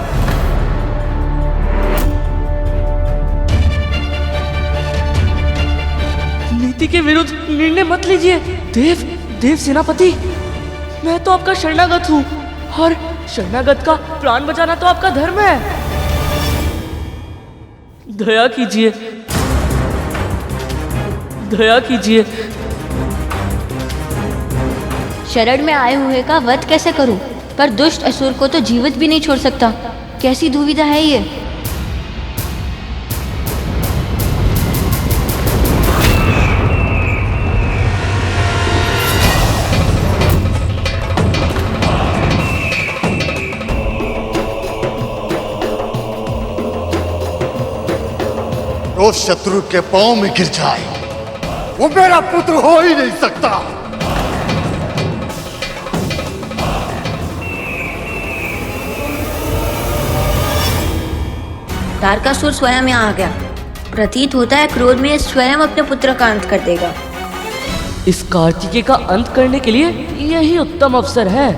नीति के विरुद्ध निर्णय मत लीजिए। देव सेनापति, मैं तो आपका शरणागत हूँ और शरणागत का प्राण बचाना तो आपका धर्म है। दया कीजिए, दया कीजिए। शरण में आए हुए का वध कैसे करूं? पर दुष्ट असुर को तो जीवित भी नहीं छोड़ सकता। कैसी दुविधा है ये? जो शत्रु के पांव में गिर जाए वो मेरा पुत्र हो ही नहीं सकता। तारकासुर स्वयं यहाँ आ गया। प्रतीत होता है क्रोध में स्वयं अपने पुत्र का अंत कर देगा। इस कार्तिकेय का अंत करने के लिए यही उत्तम अवसर है।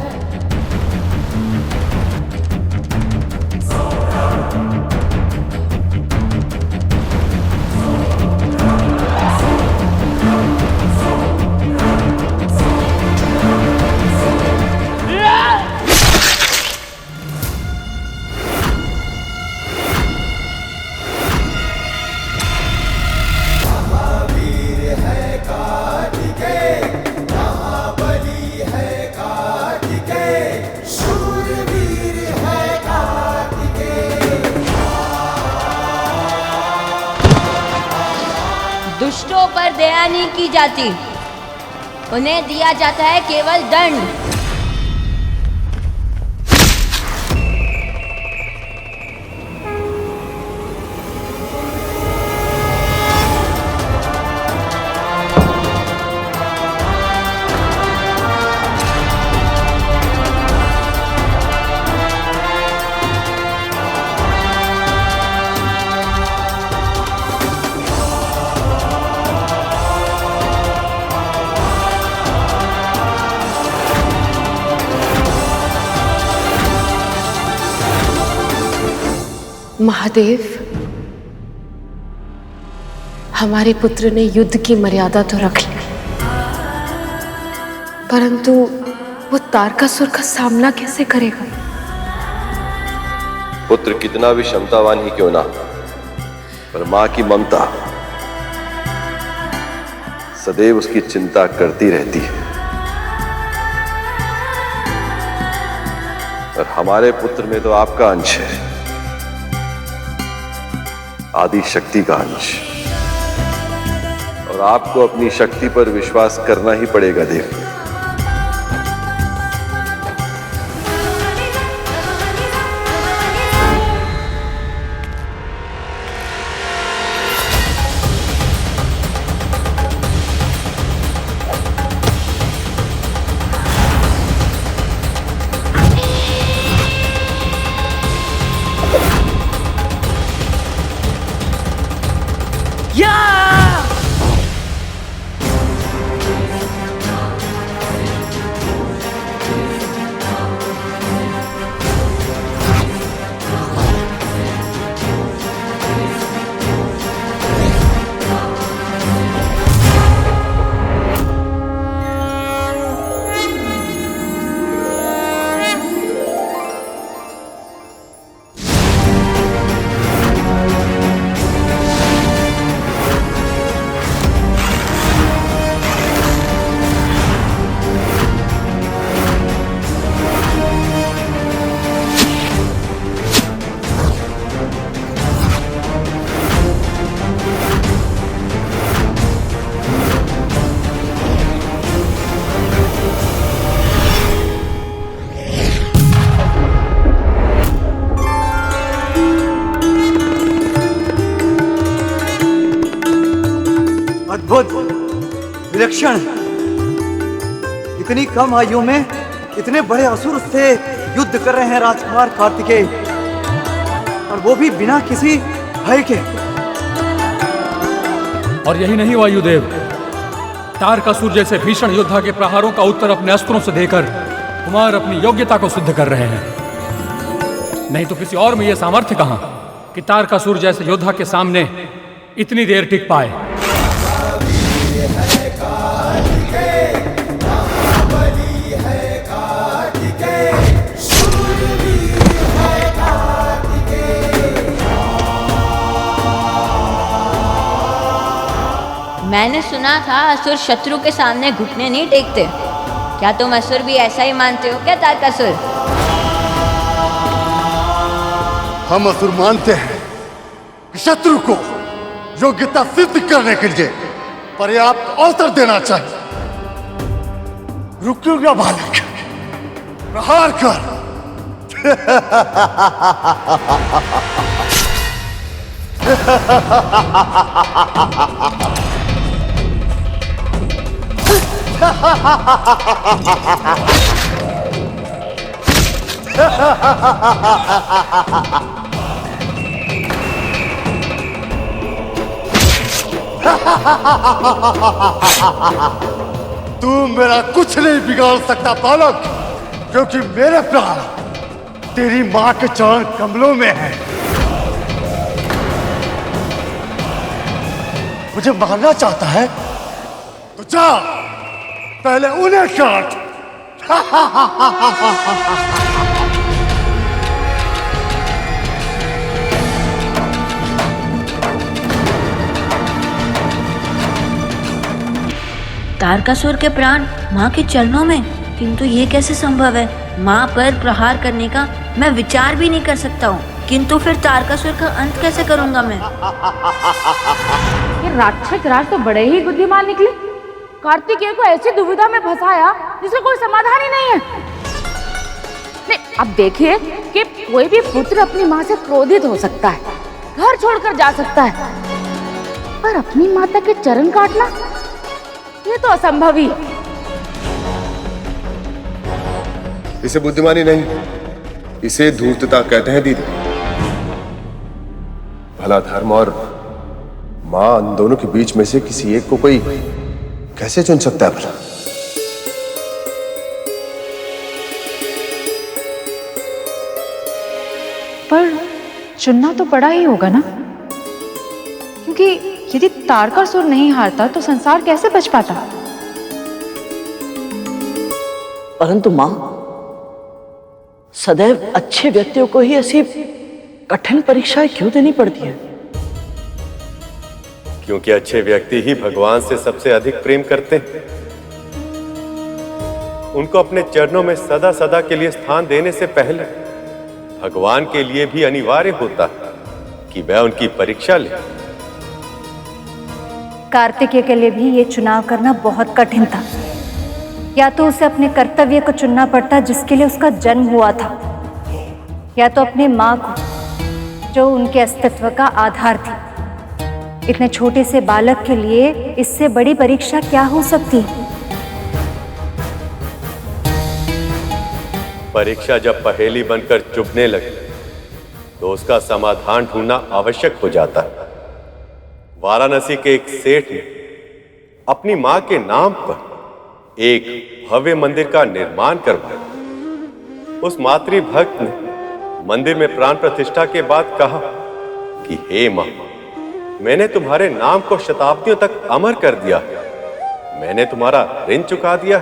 दुष्टों पर दया नहीं की जाती, उन्हें दिया जाता है केवल दंड। महादेव, हमारे पुत्र ने युद्ध की मर्यादा तो रख ली, परंतु वो तारकासुर का सामना कैसे करेगा? पुत्र कितना भी क्षमतावान ही क्यों ना, पर मां की ममता सदैव उसकी चिंता करती रहती है। और हमारे पुत्र में तो आपका अंश है, आदि शक्ति का अंश, और आपको अपनी शक्ति पर विश्वास करना ही पड़ेगा देव। अद्भुत, विलक्षण। इतनी कम आयु में इतने बड़े असुर से युद्ध कर रहे हैं राजकुमार कार्तिकेय, और वो भी बिना किसी भय के। और यही नहीं वायुदेव, तारकासुर जैसे भीषण योद्धा के प्रहारों का उत्तर अपने अस्त्रों से देकर कुमार अपनी योग्यता को सिद्ध कर रहे हैं। नहीं तो किसी और में यह सामर्थ्य कहां कि तारकासुर जैसे योद्धा के सामने इतनी देर टिक पाए। मैंने सुना था असुर शत्रु के सामने घुटने नहीं टेकते। क्या तुम असुर भी ऐसा ही मानते हो क्या तारकासुर? हम असुर मानते हैं कि शत्रु को योग्यता सिद्ध करने के लिए पर्याप्त अवसर देना चाहिए। रुकिएगा बालक, प्रहार कर। तू मेरा कुछ नहीं बिगाड़ सकता बालक, क्योंकि मेरे प्राण तेरी मां के चरण कमलों में है। मुझे मारना चाहता है तो जा, पहले उन्हें काट। तारकासुर के प्राण माँ के चरणों में, किंतु ये कैसे संभव है? माँ पर प्रहार करने का मैं विचार भी नहीं कर सकता हूँ, किंतु फिर तारकासुर का अंत कैसे करूंगा मैं? ये राक्षस राज तो बड़े ही बुद्धिमान निकले। कार्तिकेय को ऐसी दुविधा में फंसाया जिसका कोई समाधान ही नहीं है। नहीं, अब देखिए कि कोई भी पुत्र अपनी माँ से क्रोधित हो सकता है, घर छोड़कर जा सकता है, पर अपनी माता के चरण काटना ये तो असंभव ही। इसे बुद्धिमानी नहीं, इसे धूर्तता कहते हैं दीदी। भला धर्म और मां, उन दोनों के बीच में से किसी एक को कोई कैसे चुन सकता है भला? पर चुनना तो बड़ा ही होगा ना, क्योंकि यदि तारकासुर नहीं हारता तो संसार कैसे बच पाता? परंतु मां, सदैव अच्छे व्यक्तियों को ही ऐसी कठिन परीक्षाएं क्यों देनी पड़ती है? क्योंकि अच्छे व्यक्ति ही भगवान से सबसे अधिक प्रेम करते हैं। उनको अपने चरणों में सदा सदा के लिए स्थान देने से पहले भगवान के लिए भी अनिवार्य होता है कि वह उनकी परीक्षा ले। कार्तिकेय के लिए भी ये चुनाव करना बहुत कठिन था। या तो उसे अपने कर्तव्य को चुनना पड़ता जिसके लिए उसका जन्म हुआ था, या तो अपने माँ को जो उनके अस्तित्व का आधार थी। इतने छोटे से बालक के लिए इससे बड़ी परीक्षा क्या हो सकती है? परीक्षा जब पहेली बनकर चुभने लगे तो उसका समाधान ढूंढना आवश्यक हो जाता है। वाराणसी के एक सेठ ने अपनी मां के नाम पर एक भव्य मंदिर का निर्माण करवाया। उस मातृभक्त ने मंदिर में प्राण प्रतिष्ठा के बाद कहा कि हे मां, मैंने तुम्हारे नाम को शताब्दियों तक अमर कर दिया, मैंने तुम्हारा ऋण चुका दिया।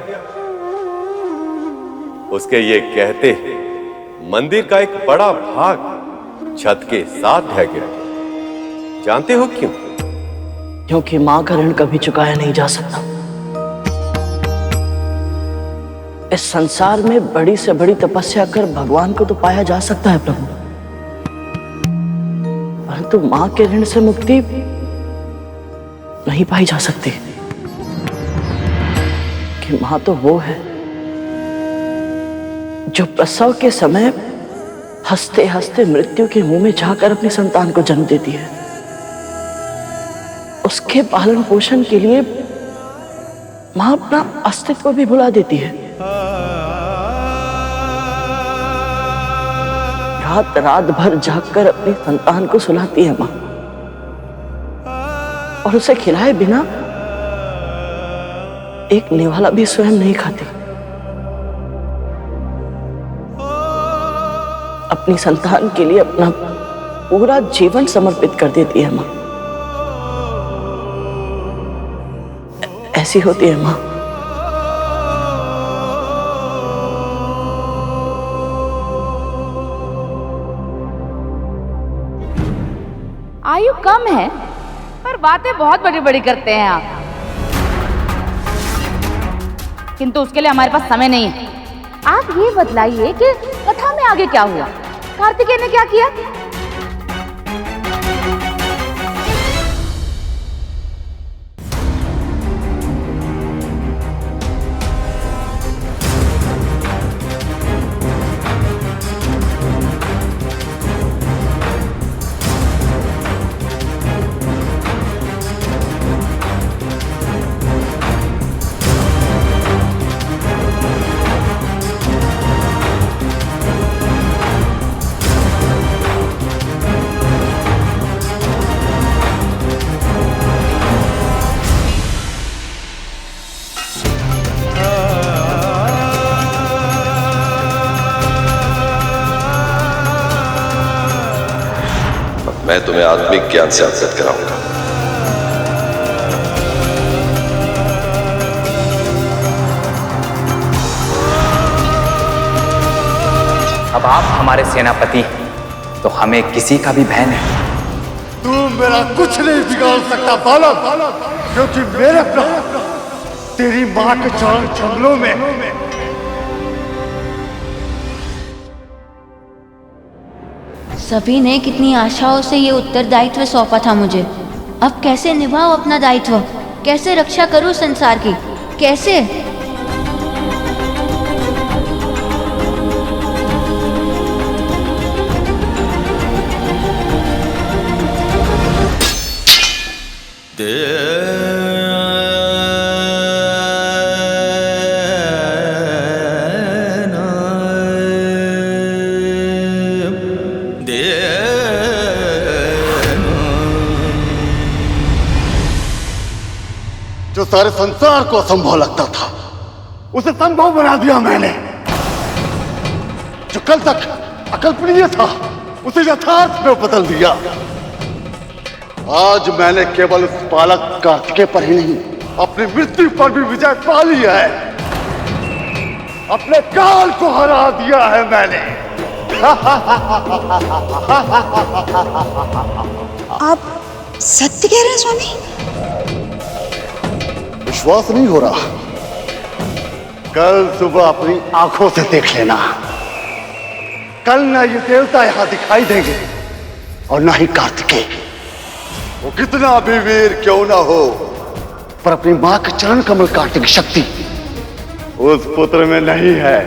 उसके ये कहते मंदिर का एक बड़ा भाग छत के साथ ढह गया। जानते हो क्यों? क्योंकि मां का ऋण कभी चुकाया नहीं जा सकता। इस संसार में बड़ी से बड़ी तपस्या कर भगवान को तो पाया जा सकता है प्रभु, परंतु मां के ऋण से मुक्ति नहीं पाई जा सकती। कि मां तो वो है जो प्रसव के समय हंसते हंसते मृत्यु के मुंह में जाकर अपनी संतान को जन्म देती है, उसके पालन पोषण के लिए माँ अपना अस्तित्व भी भुला देती है। रात रात भर जागकर अपनी संतान को सुलाती है माँ, और उसे खिलाए बिना एक निवाला भी स्वयं नहीं खाती। अपनी संतान के लिए अपना पूरा जीवन समर्पित कर देती है माँ। ऐसी होती है माँ। आयु कम है पर बातें बहुत बड़ी बड़ी करते हैं आप, किंतु उसके लिए हमारे पास समय नहीं है। आप ये बतलाइए कि कथा में आगे क्या हुआ, कार्तिकेय ने क्या किया? मैं तुम्हें आत्मिक ज्ञान से अवगत कराऊंगा। अब आप हमारे सेनापति हैं, तो हमें किसी का भी भय नहीं। तू मेरा कुछ नहीं बिगाड़ सकता बालक, क्योंकि मेरे प्राण तेरी मां के चरण कमलों में। सभी ने कितनी आशाओं से ये उत्तरदायित्व सौंपा था मुझे। अब कैसे निभाऊं अपना दायित्व, कैसे रक्षा करूं संसार की, कैसे? जो सारे संसार को असंभव लगता था, उसे संभव बना दिया मैंने। जो कल तक अकल्पनीय था, उसे यथार्थ में बदल दिया। आज मैंने केवल उस बालक कार्तिकेय पर ही नहीं, अपनी मृत्यु पर भी विजय पा ली है। अपने काल को हरा दिया है मैंने। आप सत्य कह रहे हैं स्वामी? विश्वास नहीं हो रहा? कल सुबह अपनी आंखों से देख लेना। कल ना ये देवता यहां दिखाई देंगे और ना ही कार्तिकेय। वो कितना भी वीर क्यों ना हो, पर अपनी मां के चरण कमल काटने की शक्ति उस पुत्र में नहीं है,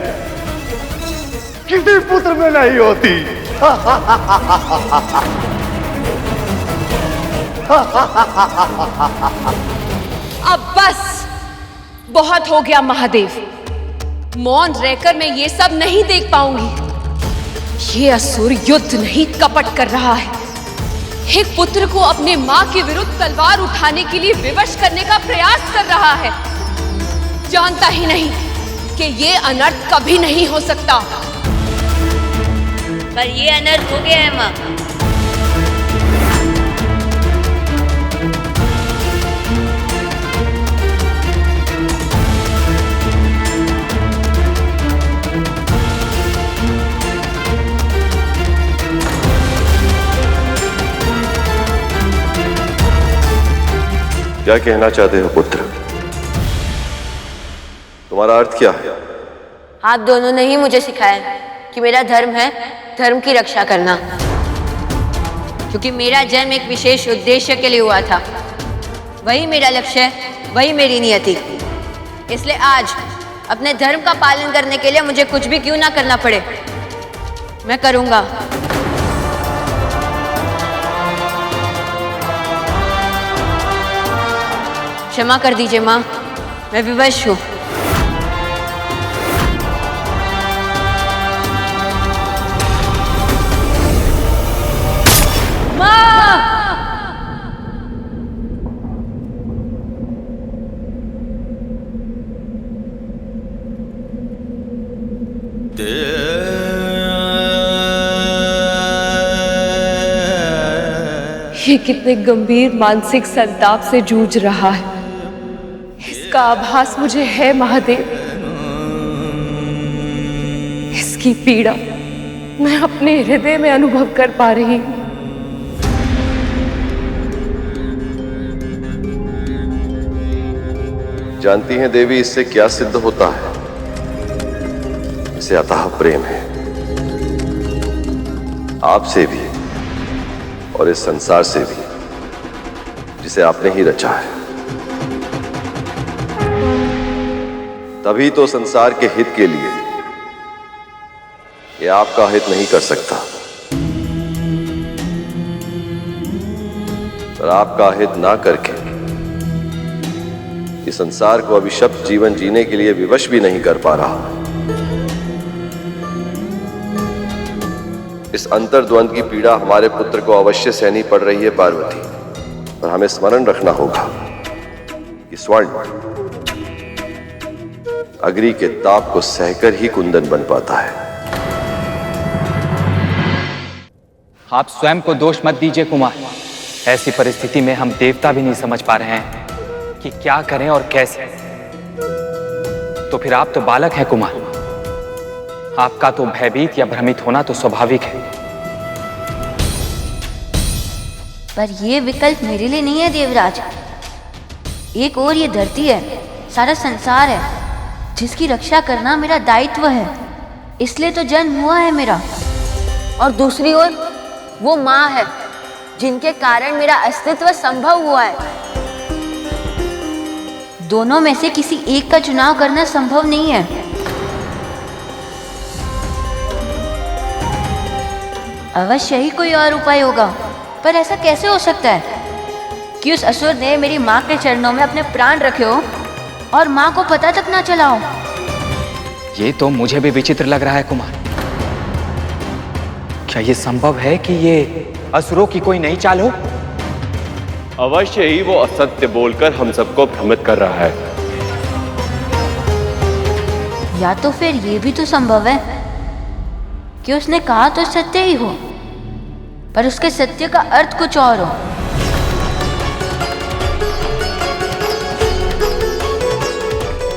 किसी पुत्र में नहीं होती। अब बस बहुत हो गया महादेव। मौन रहकर मैं ये सब नहीं देख पाऊंगी। ये असुर युद्ध नहीं कपट कर रहा है, एक पुत्र को अपने मां के विरुद्ध तलवार उठाने के लिए विवश करने का प्रयास कर रहा है। जानता ही नहीं कि ये अनर्थ कभी नहीं हो सकता। पर ये अनर्थ हो गया है मां। क्या कहना चाहते हो पुत्र? तुम्हारा अर्थ क्या है? आप दोनों ने ही मुझे सिखाया कि मेरा धर्म है धर्म की रक्षा करना, क्योंकि मेरा जन्म एक विशेष उद्देश्य के लिए हुआ था। वही मेरा लक्ष्य है, वही मेरी नियति। इसलिए आज अपने धर्म का पालन करने के लिए मुझे कुछ भी क्यों ना करना पड़े, मैं करूंगा। क्षमा कर दीजिए माँ, मैं विवश हूँ। ये कितने गंभीर मानसिक संताप से जूझ रहा है, इसका आभास मुझे है महादेव। इसकी पीड़ा मैं अपने हृदय में अनुभव कर पा रही हूँ। जानती हैं देवी, इससे क्या सिद्ध होता है? इसे अथाह प्रेम है, आपसे भी और इस संसार से भी, जिसे आपने ही रचा है। तभी तो संसार के हित के लिए ये आपका हित नहीं कर सकता, पर आपका हित ना करके इस संसार को अभिशप्त जीवन जीने के लिए विवश भी नहीं कर पा रहा। इस अंतर्द्वंद की पीड़ा हमारे पुत्र को अवश्य सहनी पड़ रही है पार्वती, पर हमें स्मरण रखना होगा कि स्वर्ण अग्नि के ताप को सहकर ही कुंदन बन पाता है। आप स्वयं को दोष मत दीजिए कुमार। ऐसी परिस्थिति में हम देवता भी नहीं समझ पा रहे हैं कि क्या करें और कैसे। तो फिर आप तो बालक हैं कुमार, आपका तो भयभीत या भ्रमित होना तो स्वाभाविक है। पर ये विकल्प मेरे लिए नहीं है देवराज। एक और ये धरती है, सारा संसार है, जिसकी रक्षा करना मेरा दायित्व है, इसलिए तो जन्म हुआ है मेरा। और दूसरी ओर वो माँ है, जिनके कारण मेरा अस्तित्व संभव हुआ है। दोनों में से किसी एक का चुनाव करना संभव नहीं है। अवश्य ही कोई और उपाय होगा, पर ऐसा कैसे हो सकता है कि उस असुर ने मेरी माँ के चरणों में अपने प्राण रखे हो और माँ को पता तक ना चला हो। ये तो मुझे भी विचित्र लग रहा है कुमार। क्या ये संभव है कि ये असुरों की कोई नई चाल हो? अवश्य ही वो असत्य बोलकर हम सबको भ्रमित कर रहा है। या तो फिर ये भी तो संभव है कि उसने कहा तो सत्य ही हो, पर उसके सत्य का अर्थ कुछ और हो।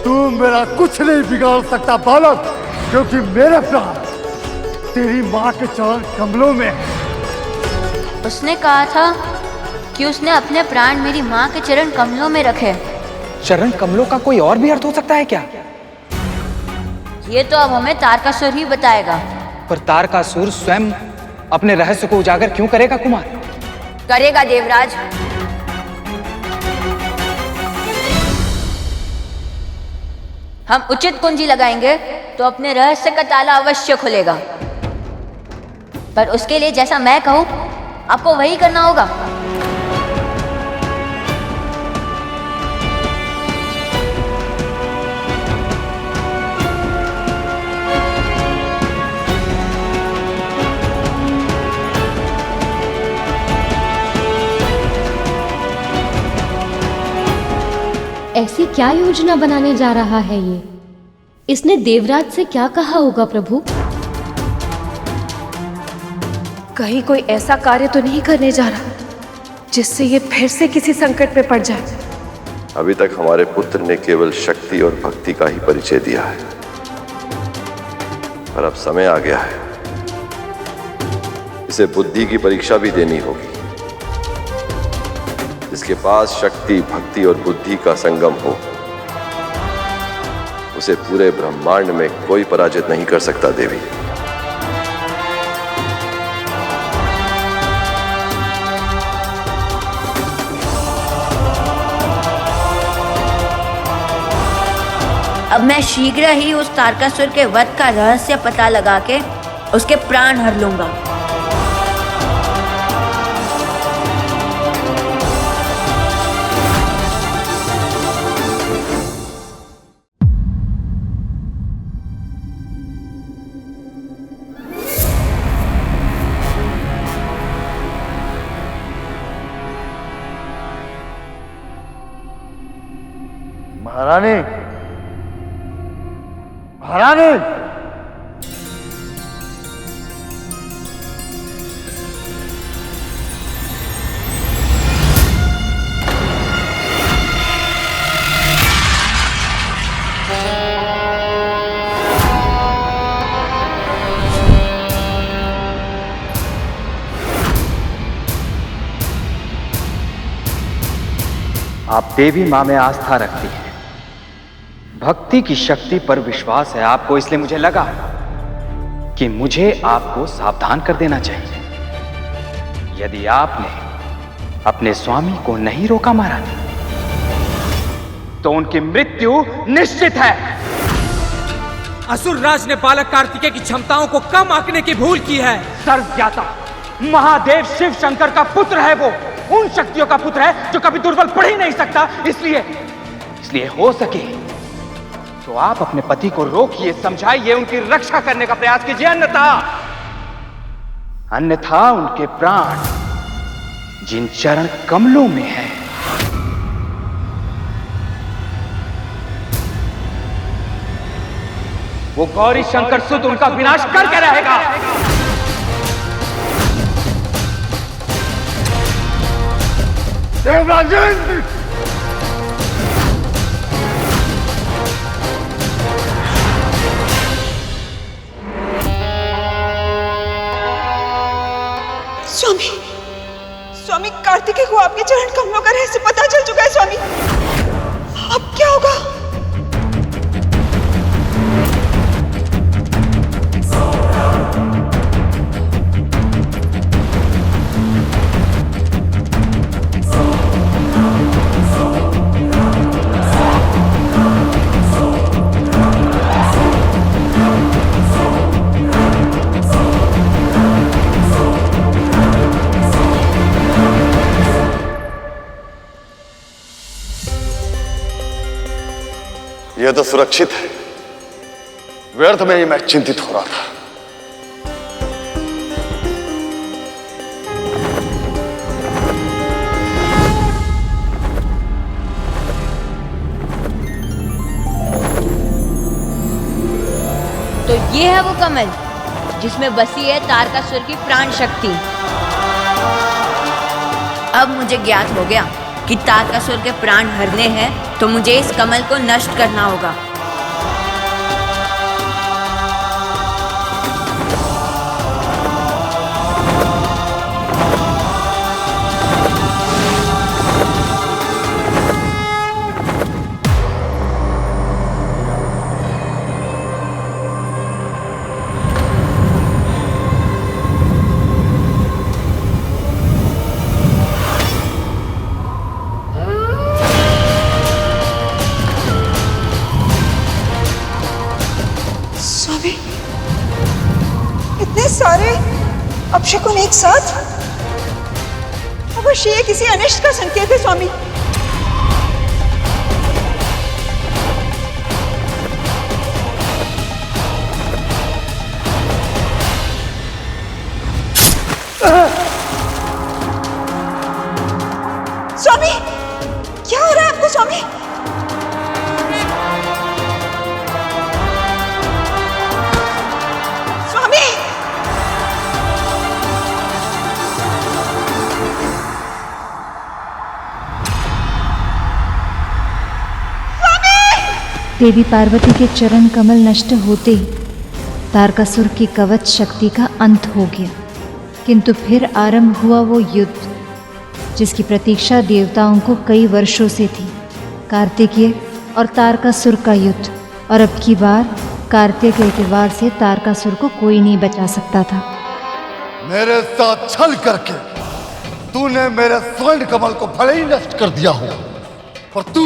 तू मेरा कुछ नहीं बिगाड़ सकता बालक, क्योंकि मेरे प्राण तेरी माँ के चरण कमलों में। उसने कहा था कि उसने अपने प्राण मेरी माँ के चरण कमलों में रखे। चरण कमलों का कोई और भी अर्थ हो सकता है क्या? ये तो अब हमें तारकासुर ही बताएगा। पर तारकासुर स्वयं अपने रहस्य को उजागर क्यों करेगा कुमार? करेगा देवराज। हम उचित कुंजी लगाएंगे तो अपने रहस्य का ताला अवश्य खुलेगा, पर उसके लिए जैसा मैं कहूं आपको वही करना होगा। ऐसी क्या योजना बनाने जा रहा है ये? इसने देवराज से क्या कहा होगा प्रभु? कहीं कोई ऐसा कार्य तो नहीं करने जा रहा जिससे ये फिर से किसी संकट में पड़ जाए। अभी तक हमारे पुत्र ने केवल शक्ति और भक्ति का ही परिचय दिया है, पर अब समय आ गया है, इसे बुद्धि की परीक्षा भी देनी होगी। जिसके पास शक्ति, भक्ति और बुद्धि का संगम हो, उसे पूरे ब्रह्मांड में कोई पराजित नहीं कर सकता देवी। अब मैं शीघ्र ही उस तारकासुर के वध का रहस्य पता लगा के उसके प्राण हर लूंगा। महारानी, महारानी, आप देवी माँ में आस्था रखती हैं, भक्ति की शक्ति पर विश्वास है आपको, इसलिए मुझे लगा कि मुझे आपको सावधान कर देना चाहिए। यदि आपने अपने स्वामी को नहीं रोका महाराज, तो उनकी मृत्यु निश्चित है। असुर राज ने बालक कार्तिकेय की क्षमताओं को कम आंकने की भूल की है। सर्वज्ञाता महादेव शिव शंकर का पुत्र है वो, उन शक्तियों का पुत्र है जो कभी दुर्बल पड़ ही नहीं सकता। इसलिए हो सके तो आप अपने पति को रोकिए, समझाइए, उनकी रक्षा करने का प्रयास कीजिए, अन्यथा उनके प्राण जिन चरण कमलों में है वो गौरी शंकर सुध उनका विनाश करके रहेगा। देवराजेंद्र, स्वामी, स्वामी कार्तिकेय को आपके चरण कमलों का रहस्य पता चल चुका है स्वामी। अब क्या होगा? यह तो सुरक्षित है, व्यर्थ में ही मैं चिंतित हो रहा था। तो ये है वो कमल जिसमें बसी है तारकासुर की प्राण शक्ति। अब मुझे ज्ञात हो गया कि तारकासुर के प्राण हरने हैं, तो मुझे इस कमल को नष्ट करना होगा। इतने सारे अपशकुन एक साथ, अवश्य ये किसी अनिष्ट का संकेत है स्वामी। स्वामी, क्या हो रहा है आपको स्वामी? देवी पार्वती के चरण कमल नष्ट होते ही तारकासुर की कवच शक्ति का अंत हो गया। किंतु फिर आरंभ हुआ वो युद्ध जिसकी प्रतीक्षा देवताओं को कई वर्षों से थी। कार्तिकेय और तारकासुर का युद्ध, और अब की बार कार्तिकेय के वार से तारकासुर को कोई नहीं बचा सकता था। मेरे साथ छल करके तूने मेरे स्वर्ण कमल को भले ही नष्ट कर दिया हो, पर तू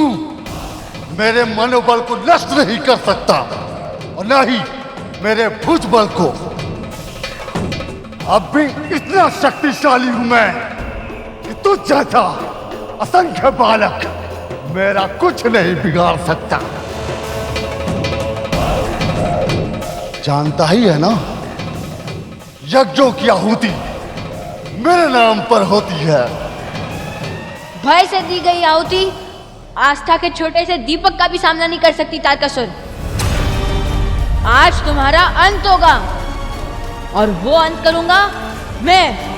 मेरे मनोबल को नष्ट नहीं कर सकता, और न ही मेरे भुजबल को। अब भी इतना शक्तिशाली हूं मैं कि तुझ जैसा असंख्य बालक मेरा कुछ नहीं बिगाड़ सकता। जानता ही है ना, यज्ञों की आहुति मेरे नाम पर होती है। भय से दी गई आहुति आस्था के छोटे से दीपक का भी सामना नहीं कर सकती तारकासुर। आज तुम्हारा अंत होगा और वो अंत करूंगा मैं।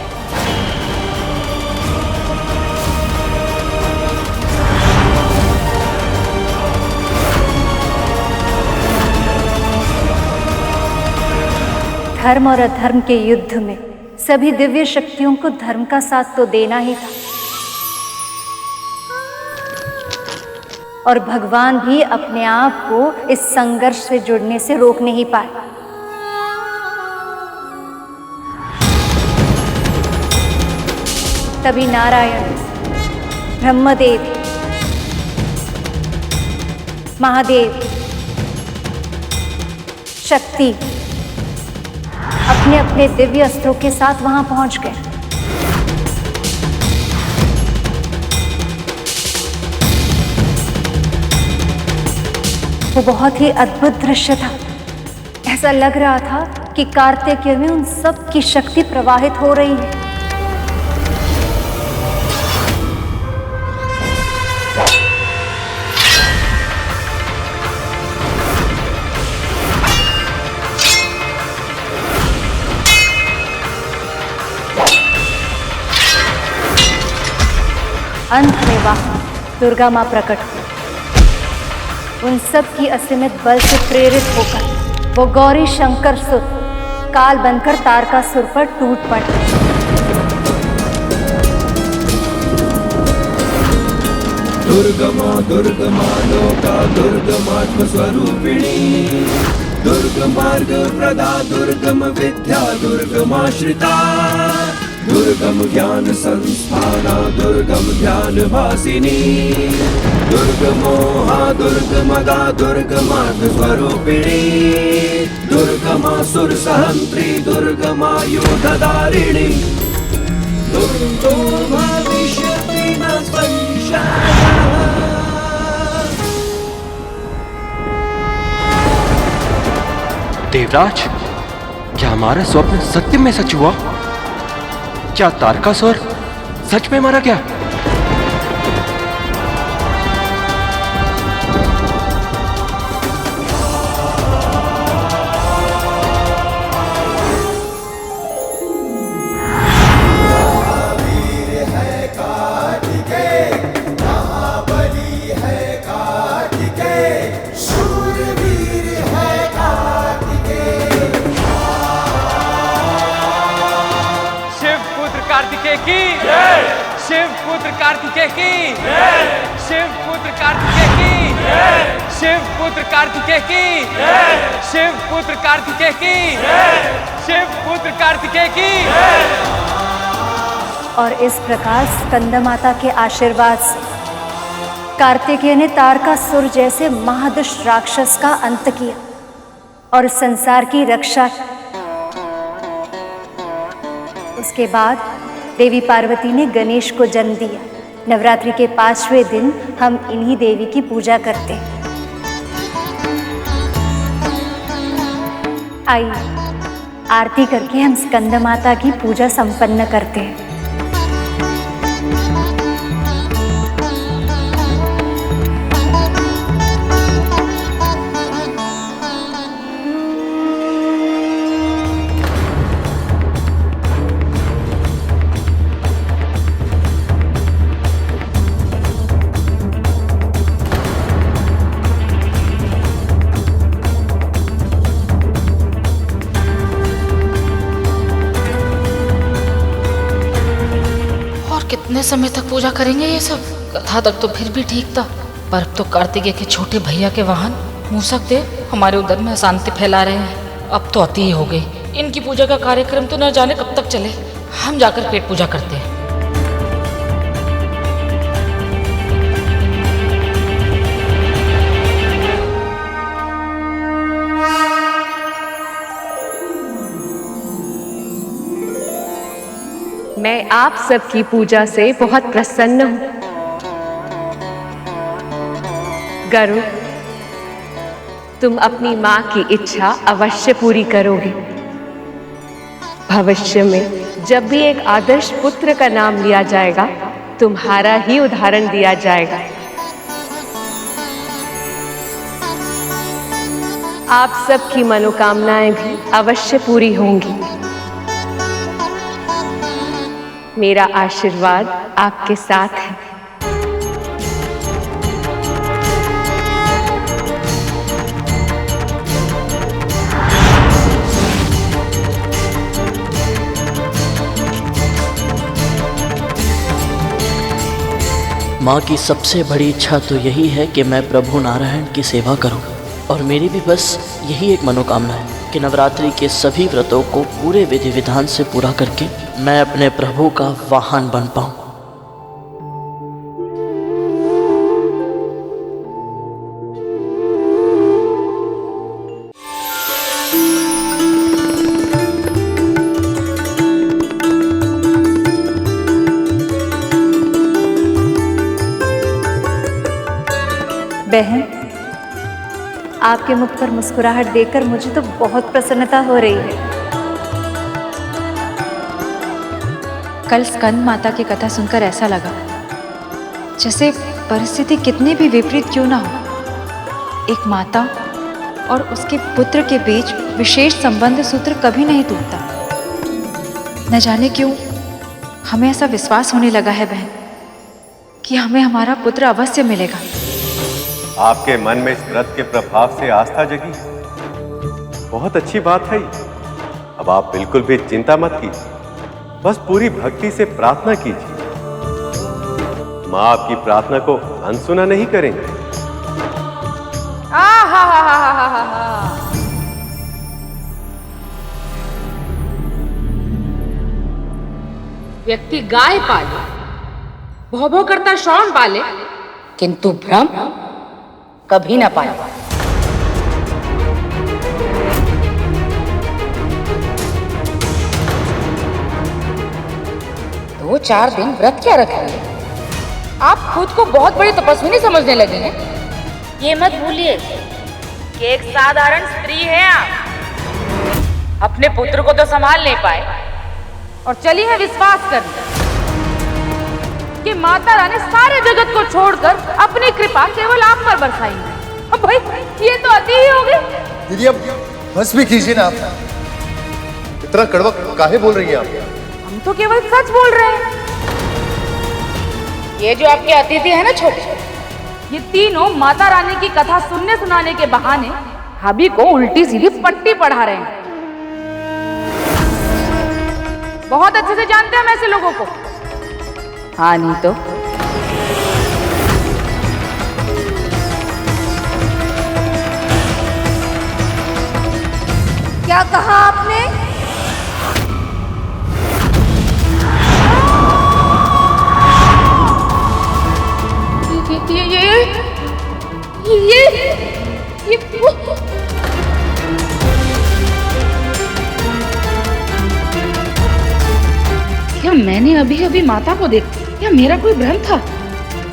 धर्म और अधर्म के युद्ध में सभी दिव्य शक्तियों को धर्म का साथ तो देना ही था, और भगवान भी अपने आप को इस संघर्ष से जुड़ने से रोक नहीं पाए। तभी नारायण, ब्रह्मदेव, महादेव, शक्ति अपने अपने दिव्य अस्त्रों के साथ वहां पहुंच गए। वो बहुत ही अद्भुत दृश्य था। ऐसा लग रहा था कि कार्तिकेय में उन सब की शक्ति प्रवाहित हो रही है। अंत में वहां दुर्गा मां प्रकट हुई। उन सब की असीमित बल से प्रेरित होकर वो गौरी शंकर सुत काल बनकर तारकासुर पर टूट पड़े। दुर्गमा दुर्गमा लोका दुर्गमात्म स्वरूपिणी, दुर्गमार्ग प्रदा दुर्गम विद्या दुर्गमाश्रिता, दुर्गम ज्ञान संस्थाना दुर्गम ध्यान वासिनी, दुर्गमोहा दुर्गमदा दुर्गमार्ग स्वरूपिणी, दुर्गमासुर सहंत्री दुर्गमायुधधारिणी, दुर्गो भविष्यति न संशयः। देवराज, क्या हमारा स्वप्न सत्य में सच हुआ? क्या तारकासुर सच में मारा गया? शिवपुत्र कार्तिकेय की, शिवपुत्र कार्तिकेय की, शिवपुत्र कार्तिकेय की, शिवपुत्र कार्तिकेय की, शिवपुत्र कार्तिकेय की। और इस प्रकार स्कंदमाता के आशीर्वाद से कार्तिकेय ने तारकासुर जैसे महादुष्ट राक्षस का अंत किया और संसार की रक्षा की। उसके बाद देवी पार्वती ने गणेश को जन्म दिया। नवरात्रि के 5वें दिन हम इन्हीं देवी की पूजा करते हैं। आइए आरती करके हम स्कंदमाता की पूजा संपन्न करते हैं। कितने समय तक पूजा करेंगे ये सब? कथा तक तो फिर भी ठीक था, पर अब तो कार्तिकेय के छोटे भैया के वाहन मूसक देव हमारे उधर में अशांति फैला रहे हैं। अब तो अति ही हो गई। इनकी पूजा का कार्यक्रम तो न जाने कब तक चले। हम जाकर पेट पूजा करते हैं। मैं आप सबकी पूजा से बहुत प्रसन्न हूं। गरुड़, तुम अपनी मां की इच्छा अवश्य पूरी करोगे। भविष्य में जब भी एक आदर्श पुत्र का नाम लिया जाएगा, तुम्हारा ही उदाहरण दिया जाएगा। आप सबकी मनोकामनाएं भी अवश्य पूरी होंगी। मेरा आशीर्वाद आपके साथ है। माँ की सबसे बड़ी इच्छा तो यही है कि मैं प्रभु नारायण की सेवा करूं, और मेरी भी बस यही एक मनोकामना है कि नवरात्रि के सभी व्रतों को पूरे विधि विधान से पूरा करके मैं अपने प्रभु का वाहन बन पाऊं। बहन, आपके मुख पर मुस्कुराहट देखकर मुझे तो बहुत प्रसन्नता हो रही है। कल स्कंद माता की कथा सुनकर ऐसा लगा जैसे परिस्थिति कितनी भी विपरीत क्यों ना हो, एक माता और उसके पुत्र के बीच विशेष संबंध सूत्र कभी नहीं टूटता। न जाने क्यों हमें ऐसा विश्वास होने लगा है बहन कि हमें हमारा पुत्र अवश्य मिलेगा। आपके मन में इस व्रत के प्रभाव से आस्था जगी, बहुत अच्छी बात है। अब आप बिल्कुल भी चिंता मत कीजिए, बस पूरी भक्ति से प्रार्थना कीजिए। माँ आपकी प्रार्थना को अनसुना नहीं करेंगे। व्यक्ति गाय पाले, भौ भौ करता श्रवण पाले, किंतु भ्रम कभी ना पाए। दो चार दिन व्रत क्या रखेंगे? आप खुद को बहुत बड़ी तपस्विनी समझने लगे हैं। ये मत भूलिए कि एक साधारण स्त्री हैं आप। अपने पुत्र को तो संभाल नहीं पाए और चली है विश्वास करने कि माता रानी सारे जगत को छोड़कर अपनी कृपा केवल आप पर बरसाएंगे। अब भाई ये तो अति ही हो गई। दीदी अब बस भी कीजिए ना, आप इतना कड़वा काहे बोल रही हैं आप? हम तो केवल सच बोल रहे हैं। ये जो आपके अतिथि है ना छोटे, ये तीनों माता रानी की कथा सुनने सुनाने के बहाने भाभी को उल्टी सीधी पट्टी पढ़ा रहे हैं। बहुत अच्छे से जानते हैं हम ऐसे लोगों को। हाँ नहीं तो क्या कहा आपने? ये क्या मैंने अभी अभी माता को देखा? क्या मेरा कोई भ्रम था?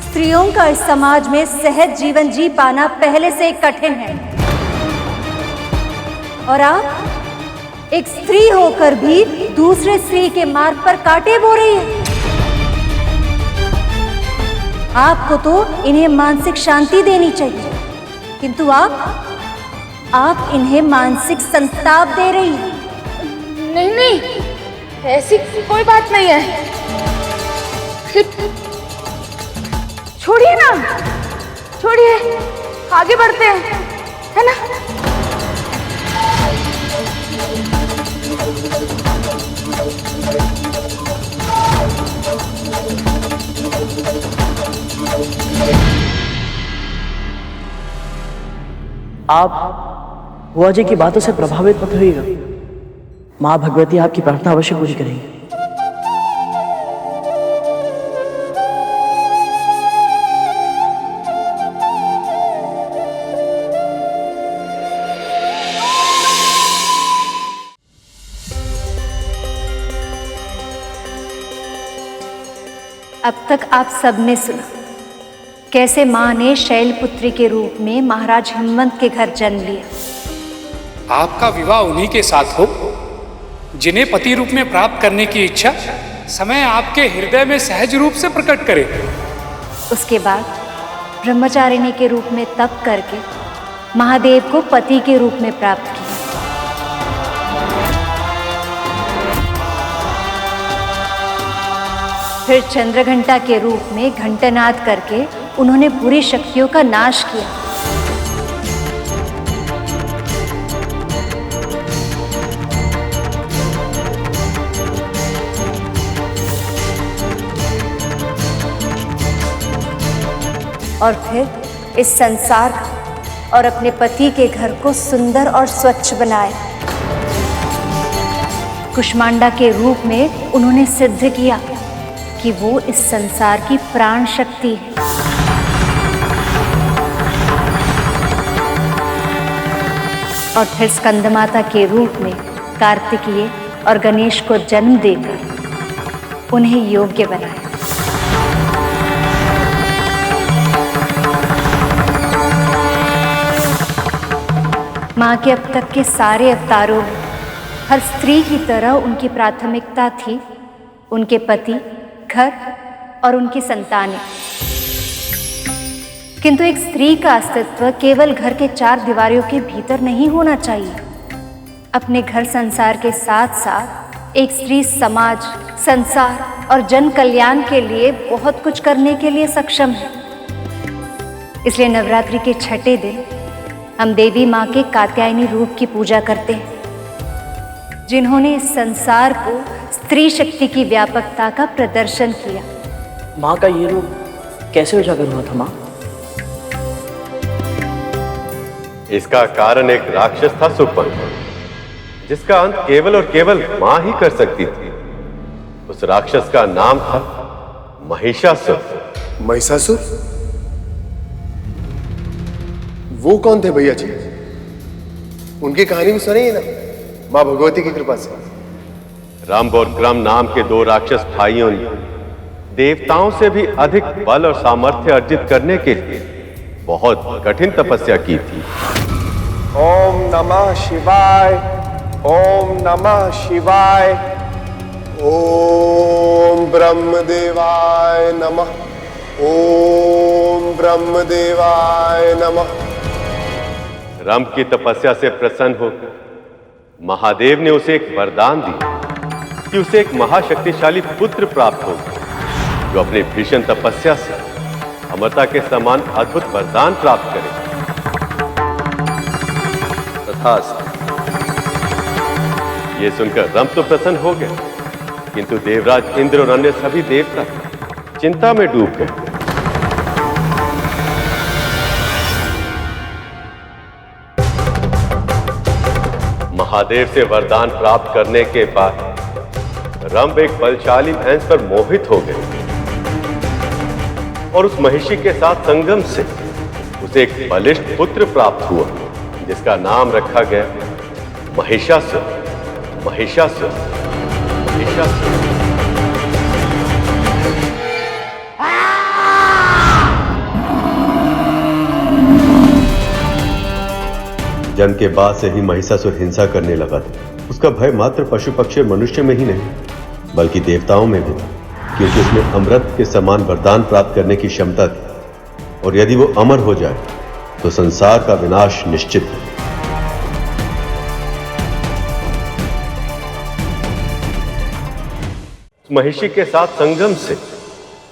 स्त्रियों का इस समाज में सहज जीवन जी पाना पहले से कठिन है, और आप एक स्त्री होकर भी दूसरे स्त्री के मार्ग पर कांटे बो रही है। आपको तो इन्हें मानसिक शांति देनी चाहिए, किंतु आप इन्हें मानसिक संताप दे रही हैं। नहीं नहीं, ऐसी कोई बात नहीं है। छोड़िए ना, छोड़िए, आगे बढ़ते हैं, है ना? आप बुआ जी की बातों से प्रभावित मत होइएगा। माँ भगवती आपकी प्रार्थना अवश्य पूरी करेंगी। अब तक आप सबने सुना कैसे माँ ने शैलपुत्री के रूप में महाराज हिमवंत के घर जन्म लिया। आपका विवाह उन्हीं के साथ हो जिन्हें पति रूप में प्राप्त करने की इच्छा समय आपके हृदय में सहज रूप से प्रकट करे। उसके बाद ब्रह्मचारिणी के रूप में तप करके महादेव को पति के रूप में प्राप्त किया। फिर चंद्रघंटा के रूप में घंटानाद करके उन्होंने बुरी शक्तियों का नाश किया। और फिर इस संसार और अपने पति के घर को सुंदर और स्वच्छ बनाया। कुष्मांडा के रूप में उन्होंने सिद्ध किया कि वो इस संसार की प्राण शक्ति है। और फिर स्कंदमाता के रूप में कार्तिकेय और गणेश को जन्म देकर उन्हें योग्य बनाया। माँ के अब तक के सारे अवतारों में हर स्त्री की तरह उनकी प्राथमिकता थी उनके पति, घर और उनकी संतानें। किंतु एक स्त्री का अस्तित्व केवल घर के 4 दीवारों के भीतर नहीं होना चाहिए। अपने घर संसार के साथ साथ एक स्त्री समाज, संसार और जन कल्याण के लिए बहुत कुछ करने के लिए सक्षम है। इसलिए नवरात्रि के छठे दिन हम देवी माँ के कात्यायनी रूप की पूजा करते हैं, जिन्होंने इस संसार को स्त्री शक्ति की व्यापकता का प्रदर्शन किया। माँ का ये रूप कैसे उजागर हुआ था माँ? इसका कारण एक राक्षस था सुपन, जिसका अंत केवल और केवल मां ही कर सकती थी। उस राक्षस का नाम था महिषासुर। महिषासुर? वो कौन थे भैया जी? उनकी कहानी भी सुनिए ना, मां भगवती की कृपा से। रंभ और क्रम नाम के 2 राक्षस भाइयों ने देवताओं से भी अधिक बल और सामर्थ्य अर्जित करने के लिए बहुत कठिन तपस्या की थी। ओम नमः शिवाय, ओम नमः शिवाय, ओम ब्रह्मदेवाय नमः, ओम ब्रह्मदेवाय नमः। रंभ की तपस्या से प्रसन्न होकर महादेव ने उसे एक वरदान दिया कि उसे एक महाशक्तिशाली पुत्र प्राप्त होगा, जो अपनी भीषण तपस्या से अमरता के समान अद्भुत वरदान प्राप्त करे। तथास्तु। ये सुनकर रंभ तो प्रसन्न हो गए, किंतु देवराज इंद्र और अन्य सभी देवता चिंता में डूब गए। महादेव से वरदान प्राप्त करने के बाद रंभ एक बलशाली भैंस पर मोहित हो गए और उस महिषी के साथ संगम से उसे एक बलिष्ठ पुत्र प्राप्त हुआ, जिसका नाम रखा गया महिषासुर। महिषासुर, महिषासुर। जन्म के बाद से ही महिषासुर हिंसा करने लगा था। उसका भय मात्र पशु पक्षी और मनुष्य में ही नहीं, बल्कि देवताओं में भी, क्योंकि उसमें अमृत के समान वरदान प्राप्त करने की क्षमता थी, और यदि वो अमर हो जाए तो संसार का विनाश निश्चित है। महिषी के साथ संगम से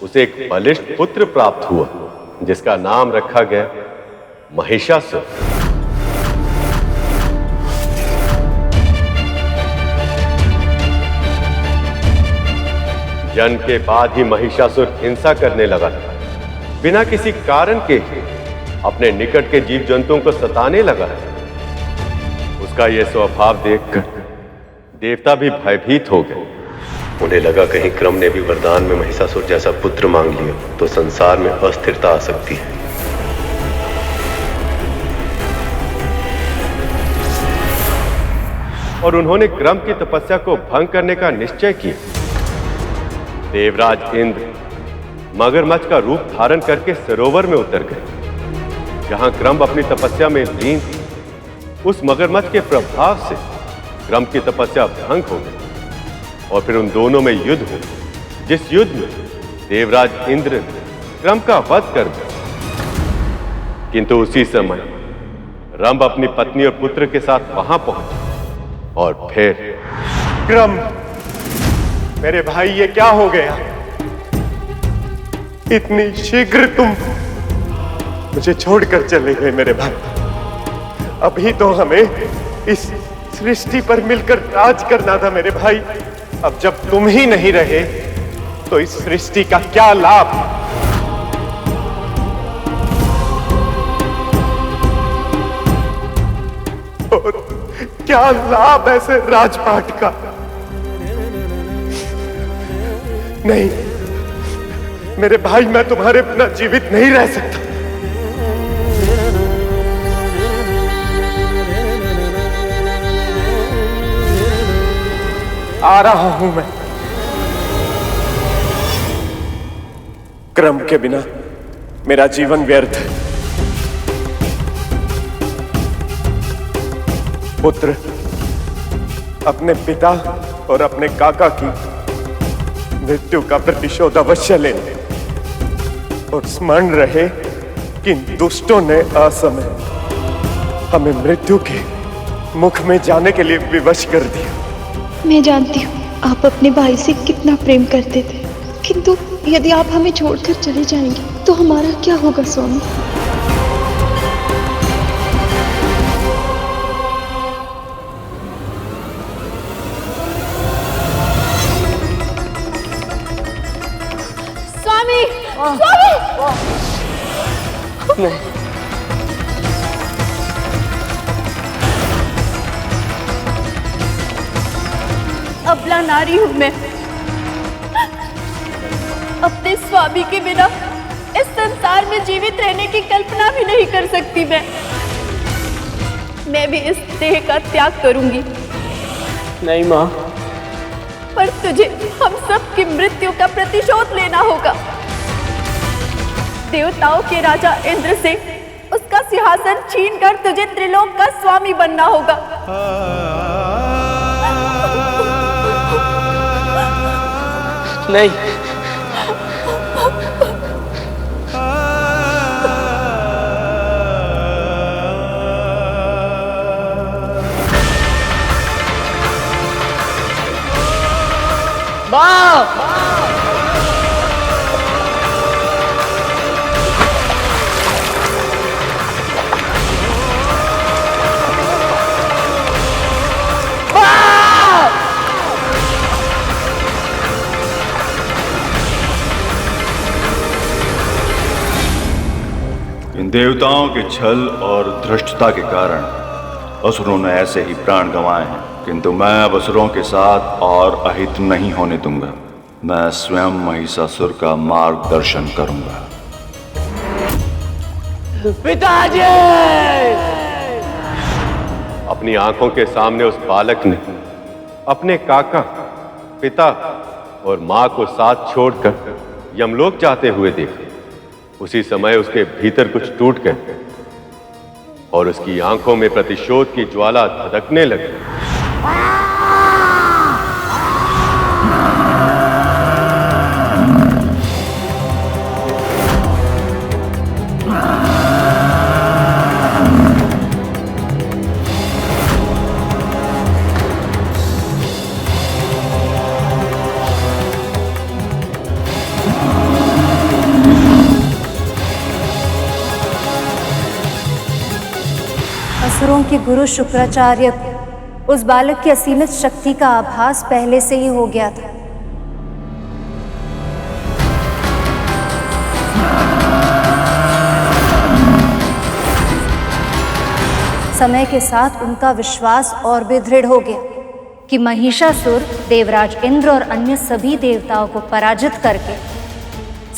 उसे एक बलिष्ठ पुत्र प्राप्त हुआ, जिसका नाम रखा गया महिषासुर। जन्म के बाद ही महिषासुर हिंसा करने लगा था। बिना किसी कारण के अपने निकट के जीव जंतुओं को सताने लगा। उसका यह स्वभाव देखकर देवता भी भयभीत हो गए। उन्हें लगा कहीं क्रम ने भी वरदान में महिषासुर जैसा पुत्र मांग लिया तो संसार में अस्थिरता आ सकती है। और उन्होंने क्रम की तपस्या को भंग करने का निश्चय किया। देवराज इंद्र मगरमच्छ का रूप धारण करके सरोवर में उतर गए, जहां क्रम अपनी तपस्या में लीन थी। उस मगरमच्छ के प्रभाव से क्रम की तपस्या भंग हो गई और फिर उन दोनों में युद्ध हुआ, जिस युद्ध में देवराज इंद्र ने क्रम का वध कर दिया। किंतु उसी समय रंभ अपनी पत्नी और पुत्र के साथ वहां पहुंचा और फिर क्रम, मेरे भाई ये क्या हो गया? इतनी शीघ्र तुम मुझे छोड़कर चले गए मेरे भाई। अभी तो हमें इस सृष्टि पर मिलकर राज करना था मेरे भाई। अब जब तुम ही नहीं रहे तो इस सृष्टि का क्या लाभ? और क्या लाभ ऐसे राजपाट का? नहीं मेरे भाई, मैं तुम्हारे बिना जीवित नहीं रह सकता। आ रहा हूं मैं। क्रम के बिना मेरा जीवन व्यर्थ है। पुत्र, अपने पिता और अपने काका की मृत्यु का प्रतिशोध अवश्य लेना और स्मरण रहे कि इन दुष्टों ने असमय हमें मृत्यु के मुख में जाने के लिए विवश कर दिया। मैं जानती हूँ आप अपने भाई से कितना प्रेम करते थे, किंतु यदि आप हमें छोड़कर चले जाएंगे तो हमारा क्या होगा स्वामी? स्वामी, स्वामी! नहीं, अबला नारी हूं मैं। अपने स्वामी के बिना इस संसार में जीवित रहने की कल्पना भी नहीं कर सकती मैं भी इस देह का त्याग करूंगी। नहीं माँ, पर तुझे हम सब की मृत्यु का प्रतिशोध लेना होगा। देवताओं के राजा इंद्र से उसका सिंहासन छीनकर तुझे त्रिलोक का स्वामी बनना होगा। नहीं, इन देवताओं के छल और धृष्टता के कारण असुरों ने ऐसे ही प्राण गंवाए हैं, किंतु मैं अब असुरों के साथ और अहित नहीं होने दूंगा। मैं स्वयं महिषासुर का मार्गदर्शन करूंगा। पिताजी! अपनी आंखों के सामने उस बालक ने अपने काका, पिता और मां को साथ छोड़कर यमलोक जाते हुए देखा। उसी समय उसके भीतर कुछ टूट गया और उसकी आंखों में प्रतिशोध की ज्वाला धधकने लगी। असुरों के गुरु शुक्राचार्य को उस बालक की असीमित शक्ति का आभास पहले से ही हो गया था। समय के साथ उनका विश्वास और भी दृढ़ हो गया कि महिषासुर देवराज इंद्र और अन्य सभी देवताओं को पराजित करके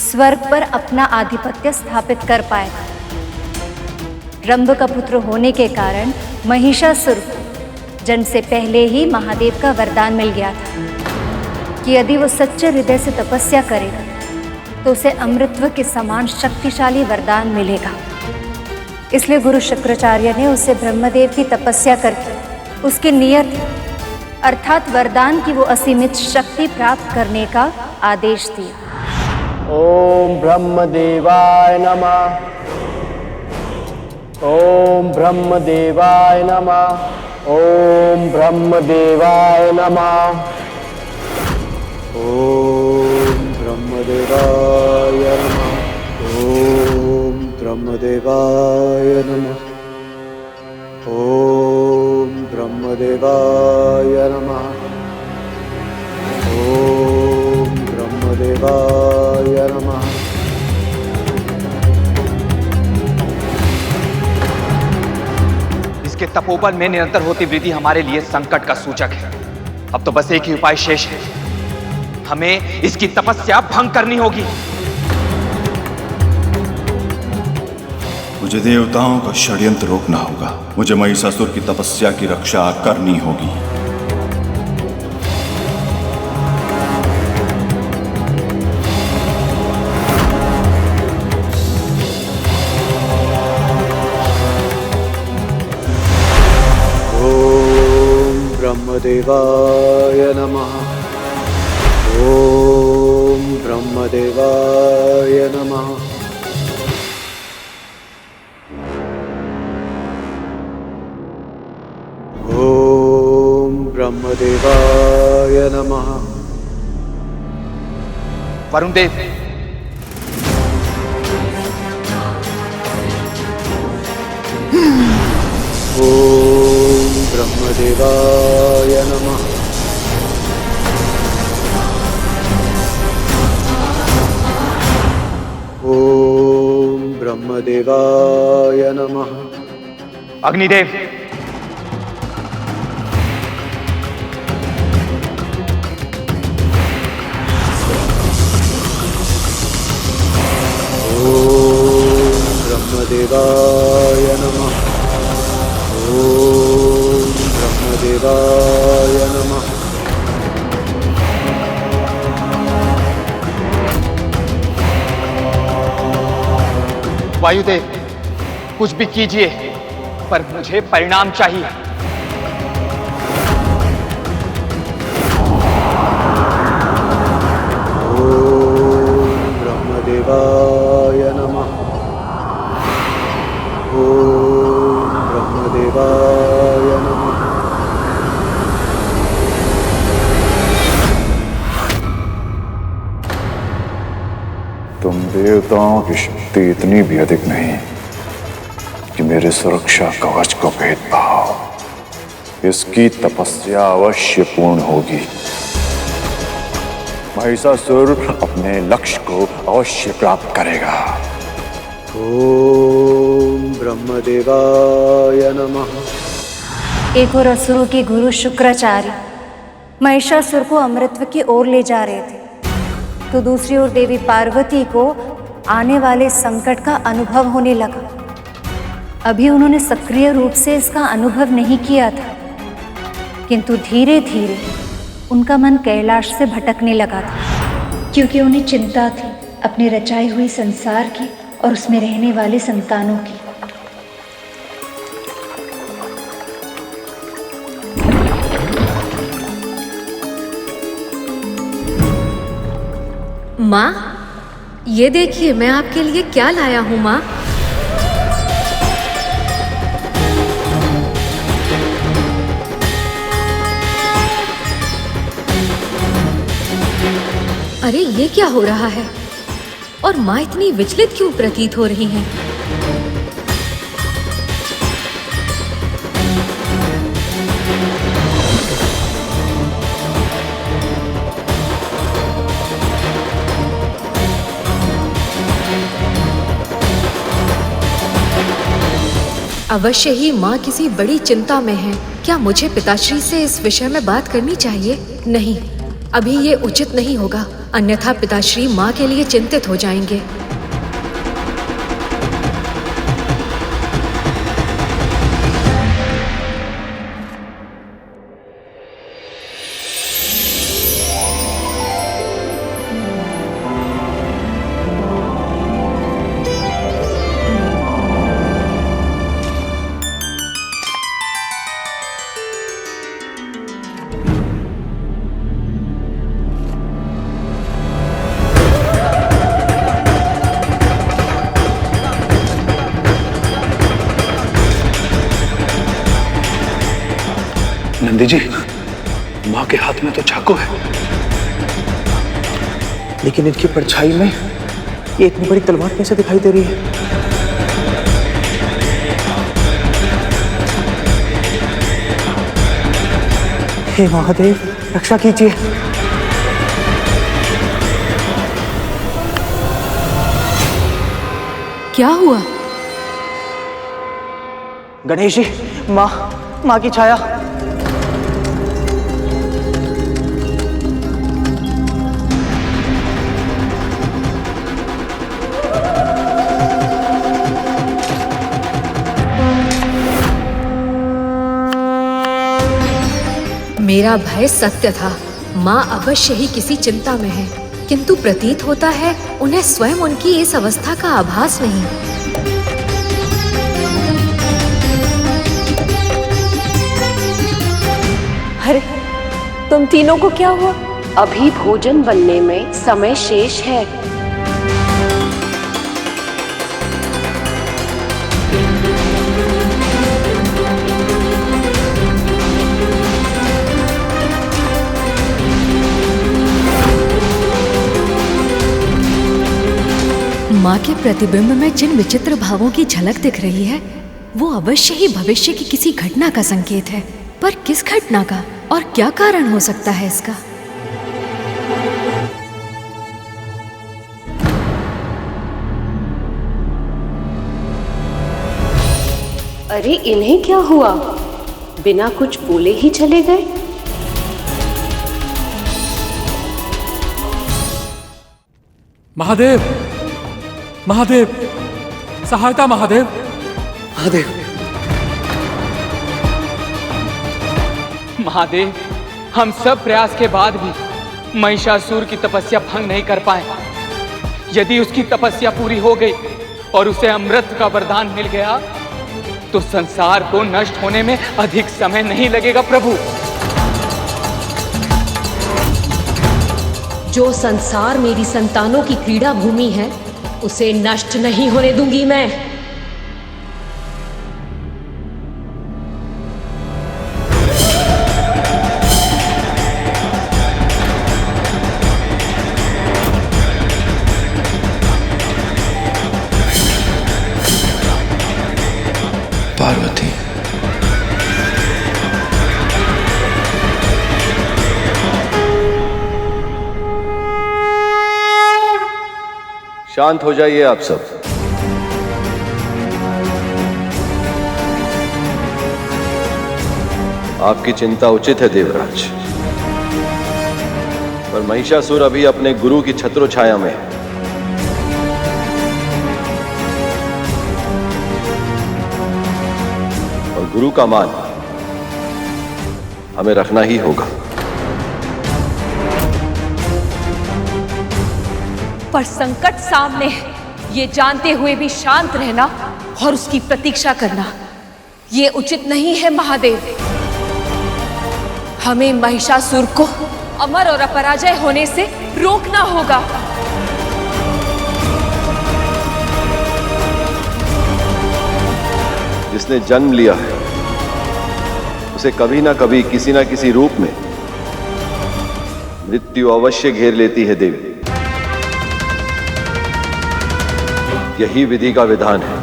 स्वर्ग पर अपना आधिपत्य स्थापित कर पाएगा। रंभ का पुत्र होने के कारण महिषासुर को जन्म से पहले ही महादेव का वरदान मिल गया था कि यदि वो सच्चे हृदय से तपस्या करेगा तो उसे अमृतत्व के समान शक्तिशाली वरदान मिलेगा। इसलिए गुरु शुक्राचार्य ने उसे ब्रह्मदेव की तपस्या करके उसके नियत अर्थात वरदान की वो असीमित शक्ति प्राप्त करने का आदेश दिया। ओम ब्रह्मदेवाय नमः। ओम ब्रह्मदेवाय नमः। ओम ब्रह्मदेवाय नमः। ओम ब्रह्मदेवाय नमः। ओम ब्रह्मदेवाय नमः। ओम ब्रह्मदेवाय नमः। ओम ब्रह्मदेवाय नमः। इसके तपोबल में निरंतर होती वृद्धि हमारे लिए संकट का सूचक है। अब तो बस एक ही उपाय शेष है, हमें इसकी तपस्या भंग करनी होगी। मुझे देवताओं का षड्यंत्र रोकना होगा। मुझे महिषासुर की तपस्या की रक्षा करनी होगी। ब्रह्मदेवाय नमः। ओम ब्रह्मदेवाय नमः। ओम ब्रह्मदेवाय नमः। वरुण देव, ओम ब्रह्मदेवाय नमः। ओम ब्रह्मदेवाय नमः। अग्निदेव, ओम ब्रह्मदेवाय नमः। ओम ब्रह्मदेवाय नमः। वायुदेव, कुछ भी कीजिए पर मुझे परिणाम चाहिए। ओम ब्रह्मदेवाय नमः। ओम ब्रह्मदेवाय नमः। तुम देवताओं की शक्ति इतनी भी अधिक नहीं कि मेरे सुरक्षा कवच को भेद पाओ। इसकी तपस्या अवश्य पूर्ण होगी। महिषासुर अपने लक्ष्य को अवश्य प्राप्त करेगा। ओम ब्रह्मदेवाय नमः। एक और असुरों के गुरु शुक्राचार्य महिषासुर को अमृतत्व की ओर ले जा रहे थे, तो दूसरी ओर देवी पार्वती को आने वाले संकट का अनुभव होने लगा। अभी उन्होंने सक्रिय रूप से इसका अनुभव नहीं किया था, किंतु धीरे धीरे उनका मन कैलाश से भटकने लगा था, क्योंकि उन्हें चिंता थी अपने रचाई हुई संसार की और उसमें रहने वाले संतानों की। माँ, ये देखिए मैं आपके लिए क्या लाया हूँ माँ। अरे ये क्या हो रहा है? और माँ इतनी विचलित क्यों प्रतीत हो रही हैं? अवश्य ही माँ किसी बड़ी चिंता में है। क्या मुझे पिताश्री से इस विषय में बात करनी चाहिए? नहीं, अभी ये उचित नहीं होगा, अन्यथा पिताश्री माँ के लिए चिंतित हो जाएंगे। नंदी जी, माँ के हाथ में तो चाकू है, लेकिन इनकी परछाई में ये इतनी बड़ी तलवार कैसे दिखाई दे रही है? हे महादेव, रक्षा कीजिए। क्या हुआ? गणेश जी, माँ की छाया। मेरा भय सत्य था। माँ अवश्य ही किसी चिंता में है, किंतु प्रतीत होता है उन्हें स्वयं उनकी इस अवस्था का आभास नहीं। अरे, तुम तीनों को क्या हुआ? अभी भोजन बनने में समय शेष है। माँ के प्रतिबिंब में जिन विचित्र भावों की झलक दिख रही है, वो अवश्य ही भविष्य की किसी घटना का संकेत है। पर किस घटना का और क्या कारण हो सकता है इसका? अरे, इन्हें क्या हुआ? बिना कुछ बोले ही चले गए। महादेव, महादेव, सहायता महादेव। महादेव, महादेव, हम सब प्रयास के बाद भी महिषासुर की तपस्या भंग नहीं कर पाए। यदि उसकी तपस्या पूरी हो गई और उसे अमृत का वरदान मिल गया, तो संसार को नष्ट होने में अधिक समय नहीं लगेगा प्रभु। जो संसार मेरी संतानों की क्रीड़ा भूमि है, उसे नष्ट नहीं होने दूंगी मैं। पार्वती, शांत हो जाइए आप सब। आपकी चिंता उचित है देवराज, पर महिषासुर अभी अपने गुरु की छत्र छाया में है। और गुरु का मान हमें रखना ही होगा। पर संकट सामने है, ये जानते हुए भी शांत रहना और उसकी प्रतीक्षा करना, ये उचित नहीं है महादेव। हमें महिषासुर को अमर और अपराजय होने से रोकना होगा। जिसने जन्म लिया है, उसे कभी ना कभी किसी ना किसी रूप में मृत्यु अवश्य घेर लेती है देवी। यही विधि का विधान है।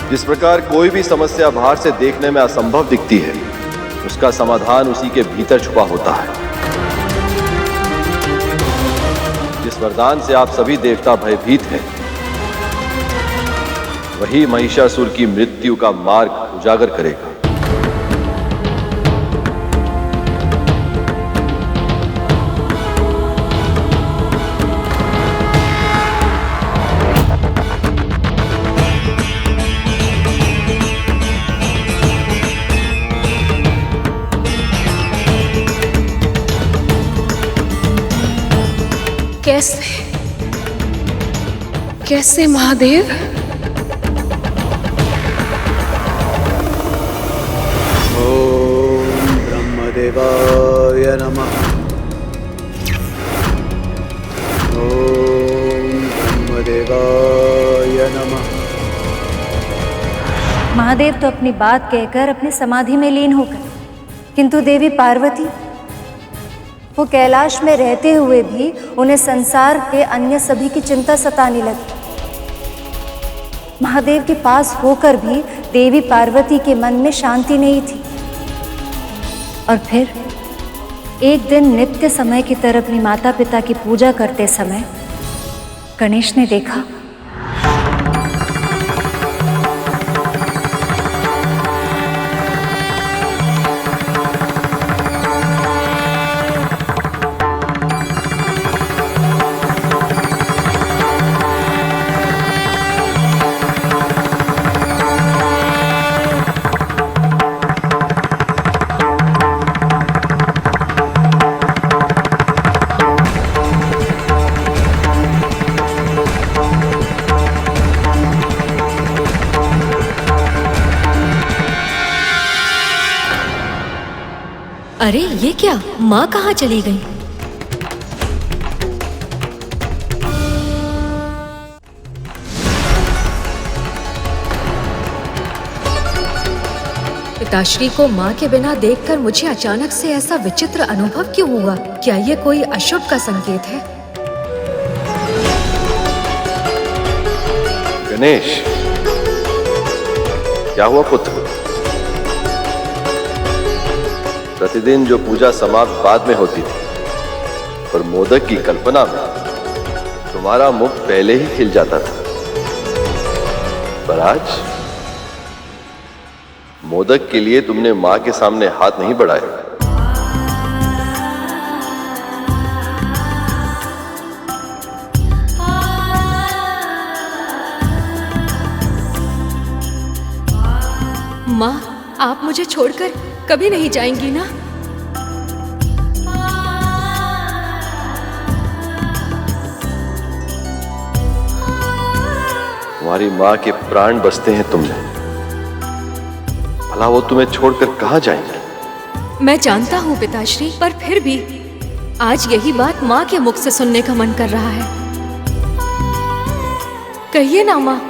जिस प्रकार कोई भी समस्या बाहर से देखने में असंभव दिखती है, उसका समाधान उसी के भीतर छुपा होता है। जिस वरदान से आप सभी देवता भयभीत हैं, वही महिषासुर की मृत्यु का मार्ग उजागर करेगा। कैसे महादेव? ओम ब्रह्मदेवाय नमः। ओम ब्रह्मदेवाय नमः। महादेव तो अपनी बात कहकर अपनी समाधि में लीन हो गए, किंतु देवी पार्वती, वो कैलाश में रहते हुए भी उन्हें संसार के अन्य सभी की चिंता सताने लगी। महादेव के पास होकर भी देवी पार्वती के मन में शांति नहीं थी। और फिर एक दिन नित्य समय की तरह अपनी माता पिता की पूजा करते समय गणेश ने देखा अरे ये क्या, माँ कहाँ चली गई? पिताश्री को माँ के बिना देखकर मुझे अचानक से ऐसा विचित्र अनुभव क्यों हुआ? क्या ये कोई अशुभ का संकेत है? गणेश, क्या हुआ पुत्र? प्रतिदिन जो पूजा समाप्त बाद में होती थी, पर मोदक की कल्पना में तुम्हारा मुख पहले ही खिल जाता था, पर आज मोदक के लिए तुमने मां के सामने हाथ नहीं बढ़ाया। माँ, आप मुझे छोड़कर कभी नहीं जाएंगी ना? तुम्हारी माँ के प्राण बसते हैं तुम में, भला वो तुम्हें छोड़कर कहाँ जाएंगे? मैं जानता हूँ पिताश्री, पर फिर भी आज यही बात माँ के मुख से सुनने का मन कर रहा है। कहिए ना माँ,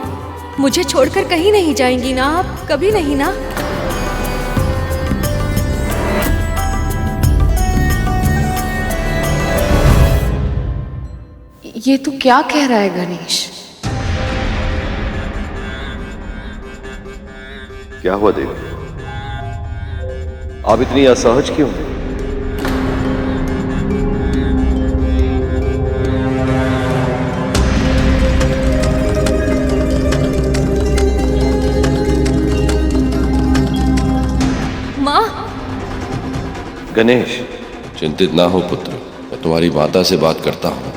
मुझे छोड़कर कहीं नहीं जाएंगी ना आप? कभी नहीं ना? ये तू क्या कह रहा है गणेश? क्या हुआ देवी, आप इतनी असहज क्यों हैं? माँ। गणेश, चिंतित ना हो पुत्र, मैं तुम्हारी माता से बात करता हूँ।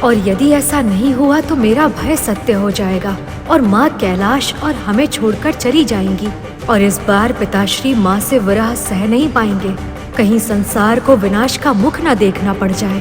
और यदि ऐसा नहीं हुआ तो मेरा भय सत्य हो जाएगा और माँ कैलाश और हमें छोड़कर चली जाएंगी। और इस बार पिताश्री माँ से विरह सह नहीं पाएंगे, कहीं संसार को विनाश का मुख न देखना पड़ जाए।